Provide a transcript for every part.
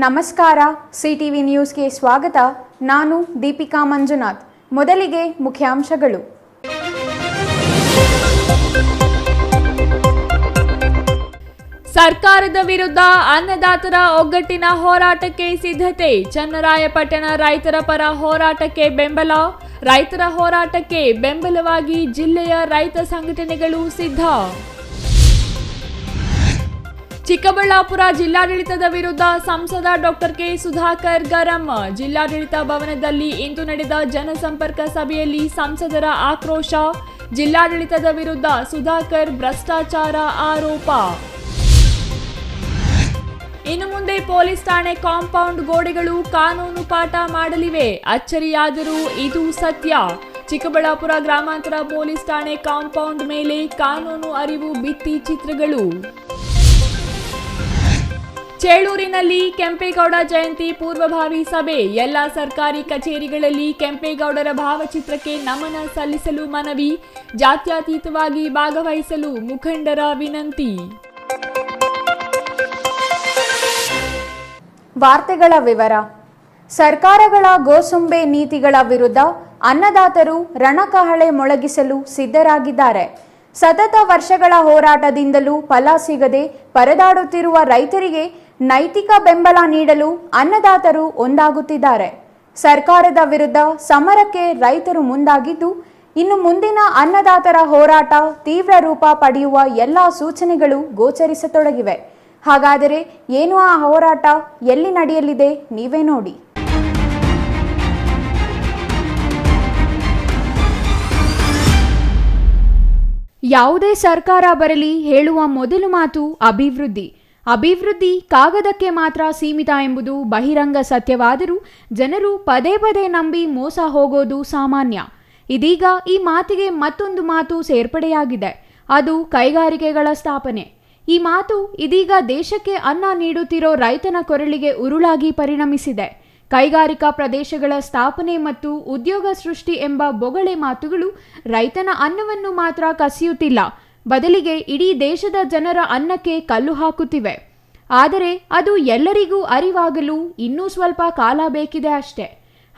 ನಮಸ್ಕಾರ, ಸಿಟಿವಿ ನ್ಯೂಸ್ಗೆ ಸ್ವಾಗತ. ನಾನು ದೀಪಿಕಾ ಮಂಜುನಾಥ್. ಮೊದಲಿಗೆ ಮುಖ್ಯಾಂಶಗಳು. ಸರ್ಕಾರದ ವಿರುದ್ಧ ಅನ್ನದಾತರ ಒಗ್ಗಟ್ಟಿನ ಹೋರಾಟಕ್ಕೆ ಸಿದ್ಧತೆ. ಚನ್ನರಾಯಪಟ್ಟಣ ರೈತರ ಪರ ಹೋರಾಟಕ್ಕೆ ಬೆಂಬಲ. ರೈತರ ಹೋರಾಟಕ್ಕೆ ಬೆಂಬಲವಾಗಿ ಜಿಲ್ಲೆಯ ರೈತ ಸಂಘಟನೆಗಳು ಸಿದ್ಧ. ಚಿಕ್ಕಬಳ್ಳಾಪುರ ಜಿಲ್ಲಾಡಳಿತದ ವಿರುದ್ಧ ಸಂಸದ ಡಾಕ್ಟರ್ ಕೆ ಸುಧಾಕರ್ ಗರಂ. ಜಿಲ್ಲಾಡಳಿತ ಭವನದಲ್ಲಿ ಇಂದು ನಡೆದ ಜನಸಂಪರ್ಕ ಸಭೆಯಲ್ಲಿ ಸಂಸದರ ಆಕ್ರೋಶ. ಜಿಲ್ಲಾಡಳಿತದ ವಿರುದ್ಧ ಸುಧಾಕರ್ ಭ್ರಷ್ಟಾಚಾರ ಆರೋಪ. ಇನ್ನು ಮುಂದೆ ಪೊಲೀಸ್ ಠಾಣೆ ಕಾಂಪೌಂಡ್ ಗೋಡೆಗಳು ಕಾನೂನು ಪಾಠ ಮಾಡಲಿವೆ. ಅಚ್ಚರಿಯಾದರೂ ಇದು ಸತ್ಯ. ಚಿಕ್ಕಬಳ್ಳಾಪುರ ಗ್ರಾಮಾಂತರ ಪೊಲೀಸ್ ಠಾಣೆ ಕಾಂಪೌಂಡ್ ಮೇಲೆ ಕಾನೂನು ಅರಿವು ಭಿತ್ತಿ ಚಿತ್ರಗಳು. ಚೇಳೂರಿನಲ್ಲಿ ಕೆಂಪೇಗೌಡ ಜಯಂತಿ ಪೂರ್ವಭಾವಿ ಸಭೆ. ಎಲ್ಲ ಸರ್ಕಾರಿ ಕಚೇರಿಗಳಲ್ಲಿ ಕೆಂಪೇಗೌಡರ ಭಾವಚಿತ್ರಕ್ಕೆ ನಮನ ಸಲ್ಲಿಸಲು ಮನವಿ. ಜಾತ್ಯತೀತವಾಗಿ ಭಾಗವಹಿಸಲು ಮುಖಂಡರ ವಿನಂತಿ. ವಾರ್ತೆಗಳ ವಿವರ. ಸರ್ಕಾರಗಳ ಗೋಸುಂಬೆ ನೀತಿಗಳ ವಿರುದ್ಧ ಅನ್ನದಾತರು ರಣಕಹಳೆ ಮೊಳಗಿಸಲು ಸಿದ್ಧರಾಗಿದ್ದಾರೆ. ಸತತ ವರ್ಷಗಳ ಹೋರಾಟದಿಂದಲೂ ಫಲ ಸಿಗದೆ ಪರದಾಡುತ್ತಿರುವ ರೈತರಿಗೆ ನೈತಿಕ ಬೆಂಬಲ ನೀಡಲು ಅನ್ನದಾತರು ಒಂದಾಗುತ್ತಿದ್ದಾರೆ. ಸರ್ಕಾರದ ವಿರುದ್ಧ ಸಮರಕ್ಕೆ ರೈತರು ಮುಂದಾಗಿದ್ದು, ಇನ್ನು ಮುಂದಿನ ಅನ್ನದಾತರ ಹೋರಾಟ ತೀವ್ರ ರೂಪ ಪಡೆಯುವ ಎಲ್ಲ ಸೂಚನೆಗಳು ಗೋಚರಿಸತೊಡಗಿವೆ. ಹಾಗಾದರೆ ಏನು ಆ ಹೋರಾಟ, ಎಲ್ಲಿ ನಡೆಯಲಿದೆ, ನೀವೇ ನೋಡಿ. ಯಾವುದೇ ಸರ್ಕಾರ ಬರಲಿ ಹೇಳುವ ಮೊದಲ ಮಾತು ಅಭಿವೃದ್ಧಿ. ಅಭಿವೃದ್ಧಿ ಕಾಗದಕ್ಕೆ ಮಾತ್ರ ಸೀಮಿತ ಎಂಬುದು ಬಹಿರಂಗ ಸತ್ಯವಾದರೂ ಜನರು ಪದೇ ಪದೇ ನಂಬಿ ಮೋಸ ಹೋಗೋದು ಸಾಮಾನ್ಯ. ಇದೀಗ ಈ ಮಾತಿಗೆ ಮತ್ತೊಂದು ಮಾತು ಸೇರ್ಪಡೆಯಾಗಿದೆ. ಅದು ಕೈಗಾರಿಕೆಗಳ ಸ್ಥಾಪನೆ. ಈ ಮಾತು ಇದೀಗ ದೇಶಕ್ಕೆ ಅನ್ನ ನೀಡುತ್ತಿರೋ ರೈತನ ಕೊರಳಿಗೆ ಉರುಳಾಗಿ ಪರಿಣಮಿಸಿದೆ. ಕೈಗಾರಿಕಾ ಪ್ರದೇಶಗಳ ಸ್ಥಾಪನೆ ಮತ್ತು ಉದ್ಯೋಗ ಸೃಷ್ಟಿ ಎಂಬ ಬೊಗಳೆ ಮಾತುಗಳು ರೈತನ ಅನ್ನವನ್ನು ಮಾತ್ರ ಕಸಿಯುತ್ತಿಲ್ಲ, ಬದಲಿಗೆ ಇಡೀ ದೇಶದ ಜನರ ಅನ್ನಕ್ಕೆ ಕಲ್ಲು ಹಾಕುತ್ತಿವೆ. ಆದರೆ ಅದು ಎಲ್ಲರಿಗೂ ಅರಿವಾಗಲು ಇನ್ನೂ ಸ್ವಲ್ಪ ಕಾಲ ಬೇಕಿದೆ ಅಷ್ಟೆ.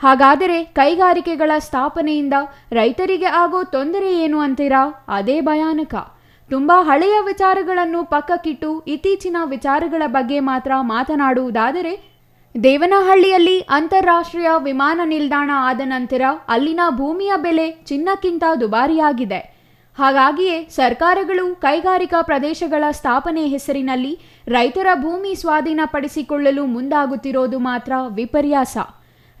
ಹಾಗಾದರೆ ಕೈಗಾರಿಕೆಗಳ ಸ್ಥಾಪನೆಯಿಂದ ರೈತರಿಗೆ ಆಗೋ ತೊಂದರೆ ಏನು ಅಂತೀರಾ? ಅದೇ ಭಯಾನಕ. ತುಂಬಾ ಹಳೆಯ ವಿಚಾರಗಳನ್ನು ಪಕ್ಕಕ್ಕಿಟ್ಟು ಇತ್ತೀಚಿನ ವಿಚಾರಗಳ ಬಗ್ಗೆ ಮಾತ್ರ ಮಾತನಾಡುವುದಾದರೆ, ದೇವನಹಳ್ಳಿಯಲ್ಲಿ ಅಂತಾರಾಷ್ಟ್ರೀಯ ವಿಮಾನ ನಿಲ್ದಾಣ ಆದ ನಂತರ ಅಲ್ಲಿನ ಭೂಮಿಯ ಬೆಲೆ ಚಿನ್ನಕ್ಕಿಂತ ದುಬಾರಿಯಾಗಿದೆ. ಹಾಗಾಗಿಯೇ ಸರ್ಕಾರಗಳು ಕೈಗಾರಿಕಾ ಪ್ರದೇಶಗಳ ಸ್ಥಾಪನೆ ಹೆಸರಿನಲ್ಲಿ ರೈತರ ಭೂಮಿ ಸ್ವಾಧೀನಪಡಿಸಿಕೊಳ್ಳಲು ಮುಂದಾಗುತ್ತಿರೋದು ಮಾತ್ರ ವಿಪರ್ಯಾಸ.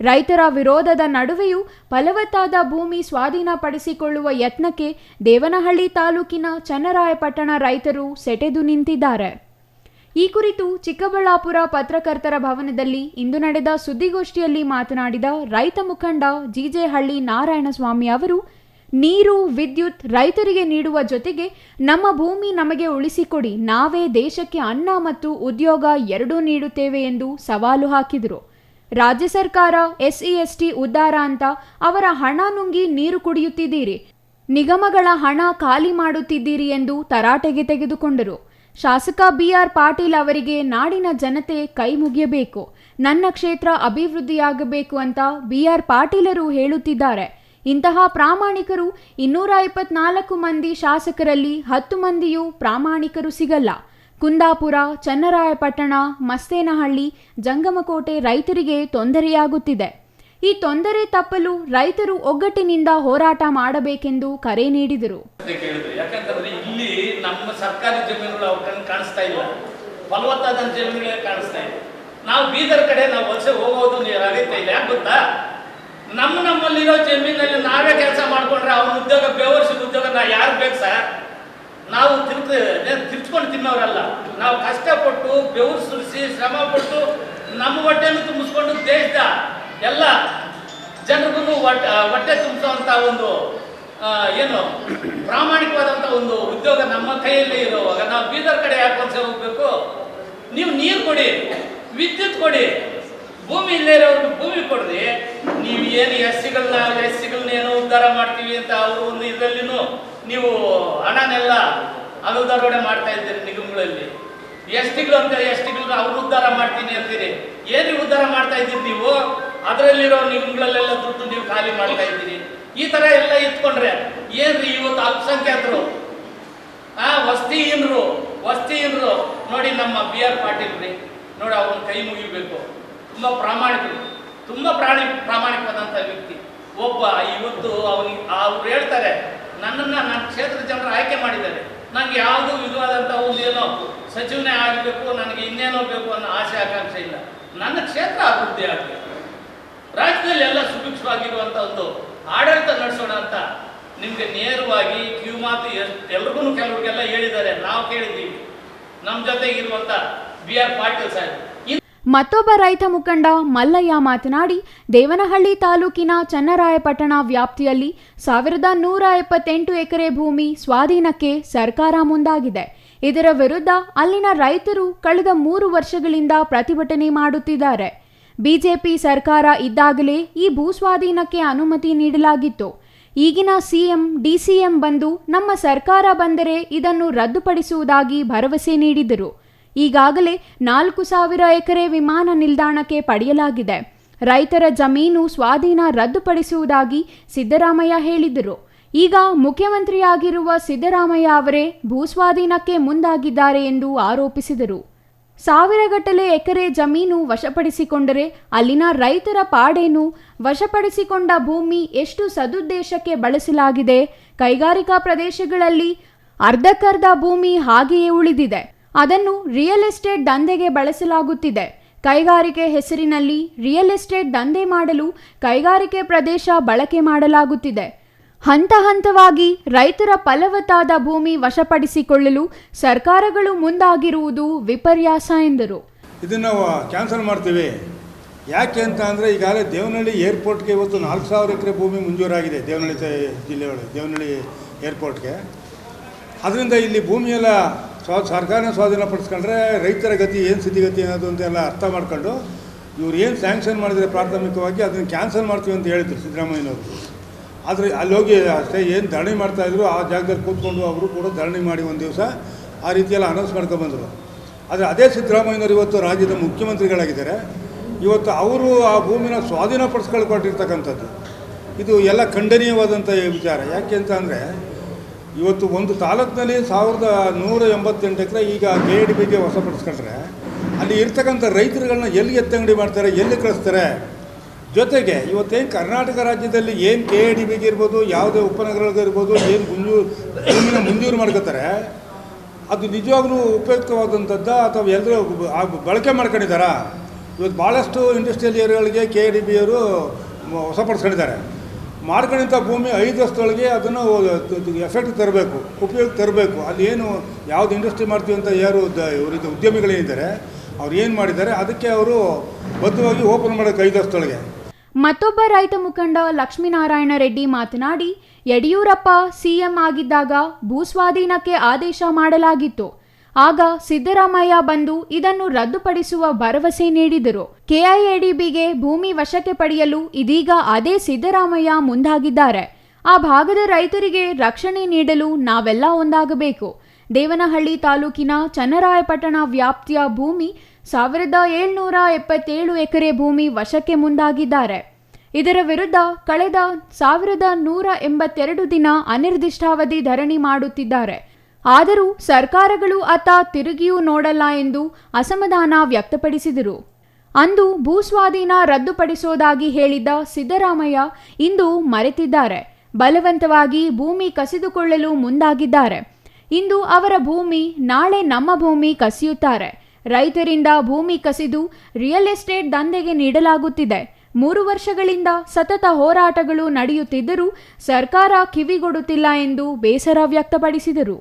ರೈತರ ವಿರೋಧದ ನಡುವೆಯೂ ಫಲವತ್ತಾದ ಭೂಮಿ ಸ್ವಾಧೀನಪಡಿಸಿಕೊಳ್ಳುವ ಯತ್ನಕ್ಕೆ ದೇವನಹಳ್ಳಿ ತಾಲೂಕಿನ ಚನ್ನರಾಯಪಟ್ಟಣ ರೈತರು ಸೆಟೆದು ನಿಂತಿದ್ದಾರೆ. ಈ ಕುರಿತು ಚಿಕ್ಕಬಳ್ಳಾಪುರ ಪತ್ರಕರ್ತರ ಭವನದಲ್ಲಿ ಇಂದು ನಡೆದ ಸುದ್ದಿಗೋಷ್ಠಿಯಲ್ಲಿ ಮಾತನಾಡಿದ ರೈತ ಮುಖಂಡ ಜಿಜೆ ಹಳ್ಳಿ ನಾರಾಯಣಸ್ವಾಮಿ ಅವರು, ನೀರು, ವಿದ್ಯುತ್ ರೈತರಿಗೆ ನೀಡುವ ಜೊತೆಗೆ ನಮ್ಮ ಭೂಮಿ ನಮಗೆ ಉಳಿಸಿಕೊಡಿ, ನಾವೇ ದೇಶಕ್ಕೆ ಅನ್ನ ಮತ್ತು ಉದ್ಯೋಗ ಎರಡೂ ನೀಡುತ್ತೇವೆ ಎಂದು ಸವಾಲು ಹಾಕಿದರು. ರಾಜ್ಯ ಸರ್ಕಾರ SC/ST ಉದ್ಧಾರ ಅಂತ ಅವರ ಹಣ ನುಂಗಿ ನೀರು ಕುಡಿಯುತ್ತಿದ್ದೀರಿ, ನಿಗಮಗಳ ಹಣ ಖಾಲಿ ಮಾಡುತ್ತಿದ್ದೀರಿ ಎಂದು ತರಾಟೆಗೆ ತೆಗೆದುಕೊಂಡರು. ಶಾಸಕ BR ಪಾಟೀಲ್ ಅವರಿಗೆ ನಾಡಿನ ಜನತೆ ಕೈ ಮುಗಿಯಬೇಕು, ನನ್ನ ಕ್ಷೇತ್ರ ಅಭಿವೃದ್ಧಿಯಾಗಬೇಕು ಅಂತ BR ಪಾಟೀಲರು ಹೇಳುತ್ತಿದ್ದಾರೆ. ಇಂತಹ ಪ್ರಾಮಾಣಿಕರು 224 ಮಂದಿ ಶಾಸಕರಲ್ಲಿ 10 ಮಂದಿಯೂ ಪ್ರಾಮಾಣಿಕರು ಸಿಗಲ್ಲ. ಕುಂದಾಪುರ, ಚನ್ನರಾಯಪಟ್ಟಣ, ಮಸ್ತೇನಹಳ್ಳಿ, ಜಂಗಮಕೋಟೆ ರೈತರಿಗೆ ತೊಂದರೆಯಾಗುತ್ತಿದೆ. ಈ ತೊಂದರೆ ತಪ್ಪಲು ರೈತರು ಒಗ್ಗಟ್ಟಿನಿಂದ ಹೋರಾಟ ಮಾಡಬೇಕೆಂದು ಕರೆ ನೀಡಿದರು. ಯಾಕಂತಂದ್ರೆ ಇಲ್ಲಿ ನಮ್ಮ ಸರ್ಕಾರಿ ಜಮೀನುಗಳು ಅವ್ರ ಕಾಣಿಸ್ತಾ ಇಲ್ಲ, ಫಲವತ್ತಾದ ಜಮೀನುಗಳೇ ಕಾಣಿಸ್ತಾ ಇದೆ. ನಾವು ಬೀದರ್ ಕಡೆ ನಾವು ವಲಸೆ ಹೋಗೋದು ಅರಿತಾ ಇಲ್ಲ. ಯಾಕೆ ಗೊತ್ತಾ? ನಮ್ಮಲ್ಲಿರೋ ಜಮೀನಲ್ಲಿ ನಾವೇ ಕೆಲಸ ಮಾಡ್ಕೊಂಡ್ರೆ ಅವ್ರ ಉದ್ಯೋಗ, ಬೇವರ್ಸಿದ ಉದ್ಯೋಗ ಯಾರು ಬೇಕು ಸರ್? ನಾವು ತಿರ್ಚ್ಕೊಂಡು ತಿನ್ನೋರಲ್ಲ. ನಾವು ಕಷ್ಟಪಟ್ಟು ಬೆವರು ಸುರಿಸಿ ಶ್ರಮ ಪಟ್ಟು ನಮ್ಮ ಹೊಟ್ಟೆಯನ್ನು ತುಂಬಿಸ್ಕೊಂಡು ದೇಶದ ಎಲ್ಲ ಜನರಿಗೂ ಹೊಟ್ಟೆ ತುಂಬಿಸುವಂಥ ಒಂದು ಏನು ಪ್ರಾಮಾಣಿಕವಾದಂಥ ಒಂದು ಉದ್ಯೋಗ ನಮ್ಮ ಕೈಯಲ್ಲಿ ಇರುವಾಗ ನಾವು ಬೀದರ್ ಕಡೆ ಯಾಕೆ ವಲಸೆ ಹೋಗ್ಬೇಕು? ನೀವು ನೀರು ಕೊಡಿ, ವಿದ್ಯುತ್ ಕೊಡಿ, ಭೂಮಿ ಇಲ್ಲೇ ಇರೋರ್ಗೆ ಭೂಮಿ ಕೊಡ್ರಿ. ನೀವು ಏನು ಎಸ್ಸಿಗಳನ್ನ ಏನೋ ಉದ್ಧಾರ ಮಾಡ್ತೀವಿ ಅಂತ ಅವರು ಒಂದು ಇದರಲ್ಲಿನೂ ನೀವು ಹಣನೆಲ್ಲ ಅನುದಾನ ಮಾಡ್ತಾ ಇದ್ದೀರಿ ನಿಗಮಗಳಲ್ಲಿ. ಎಸ್ ಟಿಗಳು ಅಂತ ಎಸ್ ಟಿಗಳನ್ನ ಅವ್ರು ಉದ್ಧಾರ ಮಾಡ್ತೀನಿ ಅಂತೀರಿ. ಏನ್ರಿ ಉದ್ಧಾರ ಮಾಡ್ತಾ ಇದ್ದೀರಿ ನೀವು? ಅದರಲ್ಲಿರೋ ನಿಮ್ಗಳಲ್ಲೆಲ್ಲ ದುಡ್ಡು ನೀವು ಖಾಲಿ ಮಾಡ್ತಾ ಇದ್ದೀರಿ. ಈ ತರ ಎಲ್ಲ ಇಟ್ಕೊಂಡ್ರೆ ಏನ್ರಿ ಇವತ್ತು ಅಲ್ಪಸಂಖ್ಯಾತರು ವಸ್ತಿಹೀನರು ನೋಡಿ. ನಮ್ಮ BR ಪಾಟೀಲ್ ರೀ ನೋಡಿ, ಅವ್ರನ್ನ ಕೈ ಮುಗಿಬೇಕು. ತುಂಬಾ ಪ್ರಾಮಾಣಿಕರು, ತುಂಬಾ ಪ್ರಾಮಾಣಿಕವಾದಂಥ ವ್ಯಕ್ತಿ ಒಬ್ಬ. ಇವತ್ತು ಅವ್ರು ಹೇಳ್ತಾರೆ, ನನ್ನ ಕ್ಷೇತ್ರದ ಜನರು ಆಯ್ಕೆ ಮಾಡಿದ್ದಾರೆ, ನನಗೆ ಯಾವುದೂ ವಿಧವಾದಂಥ ಒಂದೇನೋ ಸಚಿವನೇ ಆಗಬೇಕು, ನನಗೆ ಇನ್ನೇನೋ ಬೇಕು ಅನ್ನೋ ಆಸೆ ಆಕಾಂಕ್ಷೆ ಇಲ್ಲ. ನನ್ನ ಕ್ಷೇತ್ರ ಅಭಿವೃದ್ಧಿ ಆಗಬೇಕು, ರಾಜ್ಯದಲ್ಲಿ ಎಲ್ಲ ಸುಭಿಕ್ಷವಾಗಿರುವಂಥ ಒಂದು ಆಡಳಿತ ನಡೆಸೋಣ ಅಂತ ನಿಮಗೆ ನೇರವಾಗಿ ಕಿವಿಮಾತು ಎಲ್ರಿಗೂ ಕೆಲವ್ರಿಗೆಲ್ಲ ಹೇಳಿದ್ದಾರೆ. ನಾವು ಕೇಳಿದ್ದೀವಿ. ನಮ್ಮ ಜೊತೆಗಿರುವಂಥ BR ಪಾಟೀಲ್ ಸಾಹೇಬ್. ಮತ್ತೊಬ್ಬ ರೈತ ಮುಖಂಡ ಮಲ್ಲಯ್ಯ ಮಾತನಾಡಿ, ದೇವನಹಳ್ಳಿ ತಾಲೂಕಿನ ಚನ್ನರಾಯಪಟ್ಟಣ ವ್ಯಾಪ್ತಿಯಲ್ಲಿ 1178 ಎಕರೆ ಭೂಮಿ ಸ್ವಾಧೀನಕ್ಕೆ ಸರ್ಕಾರ ಮುಂದಾಗಿದೆ. ಇದರ ವಿರುದ್ಧ ಅಲ್ಲಿನ ರೈತರು ಕಳೆದ 3 ವರ್ಷಗಳಿಂದ ಪ್ರತಿಭಟನೆ ಮಾಡುತ್ತಿದ್ದಾರೆ. ಬಿಜೆಪಿ ಸರ್ಕಾರ ಇದ್ದಾಗಲೇ ಈ ಭೂಸ್ವಾಧೀನಕ್ಕೆ ಅನುಮತಿ ನೀಡಲಾಗಿತ್ತು. ಈಗಿನ ಸಿಎಂ DCM ಬಂದು ನಮ್ಮ ಸರ್ಕಾರ ಬಂದರೆ ಇದನ್ನು ರದ್ದುಪಡಿಸುವುದಾಗಿ ಭರವಸೆ ನೀಡಿದರು. ಈಗಾಗಲೇ 4000 ಎಕರೆ ವಿಮಾನ ನಿಲ್ದಾಣಕ್ಕೆ ಪಡೆಯಲಾಗಿದೆ. ರೈತರ ಜಮೀನು ಸ್ವಾಧೀನ ರದ್ದುಪಡಿಸುವುದಾಗಿ ಸಿದ್ದರಾಮಯ್ಯ ಹೇಳಿದರು. ಈಗ ಮುಖ್ಯಮಂತ್ರಿಯಾಗಿರುವ ಸಿದ್ದರಾಮಯ್ಯ ಅವರೇ ಭೂಸ್ವಾಧೀನಕ್ಕೆ ಮುಂದಾಗಿದ್ದಾರೆ ಎಂದು ಆರೋಪಿಸಿದರು. 1000 ಗಟ್ಟಲೆ ಎಕರೆ ಜಮೀನು ವಶಪಡಿಸಿಕೊಂಡರೆ ಅಲ್ಲಿನ ರೈತರ ಪಾಡೇನು? ವಶಪಡಿಸಿಕೊಂಡ ಭೂಮಿ ಎಷ್ಟು ಸದುದ್ದೇಶಕ್ಕೆ ಬಳಸಲಾಗಿದೆ? ಕೈಗಾರಿಕಾ ಪ್ರದೇಶಗಳಲ್ಲಿ ಅರ್ಧಕ್ಕರ್ಧ ಭೂಮಿ ಹಾಗೆಯೇ ಉಳಿದಿದೆ. ಅದನ್ನು ರಿಯಲ್ ಎಸ್ಟೇಟ್ ದಂಧೆಗೆ ಬಳಸಲಾಗುತ್ತಿದೆ. ಕೈಗಾರಿಕೆ ಹೆಸರಿನಲ್ಲಿ ರಿಯಲ್ ಎಸ್ಟೇಟ್ ದಂಧೆ ಮಾಡಲು ಕೈಗಾರಿಕೆ ಪ್ರದೇಶ ಬಳಕೆ ಮಾಡಲಾಗುತ್ತಿದೆ. ಹಂತ ಹಂತವಾಗಿ ರೈತರ ಫಲವತ್ತಾದ ಭೂಮಿ ವಶಪಡಿಸಿಕೊಳ್ಳಲು ಸರ್ಕಾರಗಳು ಮುಂದಾಗಿರುವುದು ವಿಪರ್ಯಾಸ ಎಂದರು. ಇದನ್ನು ಕ್ಯಾನ್ಸಲ್ ಮಾಡ್ತೀವಿ. ಯಾಕೆ ಅಂತ ಅಂದರೆ ಈಗಾಗಲೇ ದೇವನಹಳ್ಳಿ ಏರ್ಪೋರ್ಟ್ಗೆ ಇವತ್ತು 4000 ಎಕರೆ ಭೂಮಿ ಮಂಜೂರಾಗಿದೆ. ದೇವನಹಳ್ಳಿ ಜಿಲ್ಲೆಯೊಳಗೆ ದೇವನಹಳ್ಳಿ ಏರ್ಪೋರ್ಟ್ಗೆ. ಅದರಿಂದ ಇಲ್ಲಿ ಭೂಮಿಯೆಲ್ಲ ಸರ್ಕಾರನೇ ಸ್ವಾಧೀನಪಡಿಸ್ಕೊಂಡ್ರೆ ರೈತರ ಗತಿ ಏನು ಸ್ಥಿತಿಗತಿ ಅನ್ನೋದು ಅಂತೆಲ್ಲ ಅರ್ಥ ಮಾಡ್ಕೊಂಡು ಇವ್ರು ಏನು ಸ್ಯಾಂಕ್ಷನ್ ಮಾಡಿದರೆ ಪ್ರಾಥಮಿಕವಾಗಿ ಅದನ್ನು ಕ್ಯಾನ್ಸಲ್ ಮಾಡ್ತೀವಿ ಅಂತ ಹೇಳಿದ್ರು ಸಿದ್ದರಾಮಯ್ಯನವರು. ಆದರೆ ಅಲ್ಲಿ ಹೋಗಿ ಅಷ್ಟೇ ಏನು ಧರಣಿ ಮಾಡ್ತಾಯಿದ್ರು ಆ ಜಾಗದಲ್ಲಿ ಕೂತ್ಕೊಂಡು ಅವರು ಕೂಡ ಧರಣಿ ಮಾಡಿ ಒಂದು ದಿವಸ ಆ ರೀತಿಯೆಲ್ಲ ಅನೌನ್ಸ್ ಮಾಡ್ಕೊಬಂದರು. ಆದರೆ ಅದೇ ಸಿದ್ದರಾಮಯ್ಯನವರು ಇವತ್ತು ರಾಜ್ಯದ ಮುಖ್ಯಮಂತ್ರಿಗಳಾಗಿದ್ದಾರೆ. ಇವತ್ತು ಅವರು ಆ ಭೂಮಿನ ಸ್ವಾಧೀನಪಡಿಸ್ಕೊಳ್ಕೊಟ್ಟಿರ್ತಕ್ಕಂಥದ್ದು ಇದು ಎಲ್ಲ ಖಂಡನೀಯವಾದಂಥ ವಿಚಾರ. ಯಾಕೆ ಅಂತ ಅಂದರೆ ಇವತ್ತು ಒಂದು ತಾಲೂಕಿನಲ್ಲಿ 1188 ಎಕರೆ ಈಗ KADBಗೆ ವಶಪಡಿಸ್ಕೊಂಡ್ರೆ ಅಲ್ಲಿ ಇರ್ತಕ್ಕಂಥ ರೈತರುಗಳನ್ನ ಎಲ್ಲಿ ಎತ್ತಂಗಡಿ ಮಾಡ್ತಾರೆ, ಎಲ್ಲಿ ಕಳಿಸ್ತಾರೆ? ಜೊತೆಗೆ ಇವತ್ತೇನು ಕರ್ನಾಟಕ ರಾಜ್ಯದಲ್ಲಿ ಏನು KADBಗೆ ಇರ್ಬೋದು, ಯಾವುದೇ ಉಪನಗರಗಳಿರ್ಬೋದು, ಏನು ಭೂಮಿನ ಮಂಜೂರು ಮಾಡ್ಕೋತಾರೆ ಅದು ನಿಜವಾಗ್ಲೂ ಉಪಯುಕ್ತವಾದಂಥದ್ದ ಅಥವಾ ಎಲ್ಲರೂ ಬಳಕೆ ಮಾಡ್ಕೊಂಡಿದ್ದಾರಾ? ಇವತ್ತು ಭಾಳಷ್ಟು ಇಂಡಸ್ಟ್ರಿಯಲ್ ಏರಿಯಾಗಳಿಗೆ KADBಯವರು ವಶಪಡಿಸ್ಕೊಂಡಿದ್ದಾರೆ. ಮಾಡ್ಕೊಂಡಿದ್ದ ಭೂಮಿ 5 ವರ್ಷದೊಳಗೆ ಅದನ್ನು ಎಫೆಕ್ಟ್ ತರಬೇಕು, ಉಪಯೋಗ ತರಬೇಕು. ಅಲ್ಲಿ ಏನು ಯಾವುದು ಇಂಡಸ್ಟ್ರಿ ಮಾಡ್ತೀವಿ ಅಂತ ಯಾರು ಇವರಿದ್ದು ಉದ್ಯಮಿಗಳೇನಿದ್ದಾರೆ ಅವ್ರು ಏನು ಮಾಡಿದ್ದಾರೆ ಅದಕ್ಕೆ ಅವರು ಬದ್ಧವಾಗಿ ಓಪನ್ ಮಾಡೋಕ್ಕೆ 5 ವರ್ಷದೊಳಗೆ. ಮತ್ತೊಬ್ಬ ರೈತ ಮುಖಂಡ ಲಕ್ಷ್ಮೀನಾರಾಯಣ ರೆಡ್ಡಿ ಮಾತನಾಡಿ, ಯಡಿಯೂರಪ್ಪ ಸಿಎಂ ಆಗಿದ್ದಾಗ ಭೂಸ್ವಾಧೀನಕ್ಕೆ ಆದೇಶ ಮಾಡಲಾಗಿತ್ತು. ಆಗ ಸಿದ್ದರಾಮಯ್ಯ ಬಂದು ಇದನ್ನು ರದ್ದುಪಡಿಸುವ ಭರವಸೆ ನೀಡಿದರು. KIADBಗೆ ಭೂಮಿ ವಶಕ್ಕೆ ಪಡೆಯಲು ಇದೀಗ ಅದೇ ಸಿದ್ದರಾಮಯ್ಯ ಮುಂದಾಗಿದ್ದಾರೆ. ಆ ಭಾಗದ ರೈತರಿಗೆ ರಕ್ಷಣೆ ನೀಡಲು ನಾವೆಲ್ಲ ಒಂದಾಗಬೇಕು. ದೇವನಹಳ್ಳಿ ತಾಲೂಕಿನ ಚನ್ನರಾಯಪಟ್ಟಣ ವ್ಯಾಪ್ತಿಯ ಭೂಮಿ 1777 ಎಕರೆ ಭೂಮಿ ವಶಕ್ಕೆ ಮುಂದಾಗಿದ್ದಾರೆ. ಇದರ ವಿರುದ್ಧ ಕಳೆದ 1182 ದಿನ ಅನಿರ್ದಿಷ್ಟಾವಧಿ ಧರಣಿ ಮಾಡುತ್ತಿದ್ದಾರೆ. ಆದರೂ ಸರ್ಕಾರಗಳು ಅತ್ತ ತಿರುಗಿಯೂ ನೋಡಲ್ಲ ಎಂದು ಅಸಮಾಧಾನ ವ್ಯಕ್ತಪಡಿಸಿದರು. ಅಂದು ಭೂಸ್ವಾಧೀನ ರದ್ದುಪಡಿಸೋದಾಗಿ ಹೇಳಿದ್ದ ಸಿದ್ದರಾಮಯ್ಯ ಇಂದು ಮರೆತಿದ್ದಾರೆ. ಬಲವಂತವಾಗಿ ಭೂಮಿ ಕಸಿದುಕೊಳ್ಳಲು ಮುಂದಾಗಿದ್ದಾರೆ. ಇಂದು ಅವರ ಭೂಮಿ, ನಾಳೆ ನಮ್ಮ ಭೂಮಿ ಕಸಿಯುತ್ತಾರೆ. ರೈತರಿಂದ ಭೂಮಿ ಕಸಿದು ರಿಯಲ್ ಎಸ್ಟೇಟ್ ದಂಧೆಗೆ ನೀಡಲಾಗುತ್ತಿದೆ. 3 ವರ್ಷಗಳಿಂದ ಸತತ ಹೋರಾಟಗಳು ನಡೆಯುತ್ತಿದ್ದರೂ ಸರ್ಕಾರ ಕಿವಿಗೊಡುತ್ತಿಲ್ಲ ಎಂದು ಬೇಸರ ವ್ಯಕ್ತಪಡಿಸಿದರು.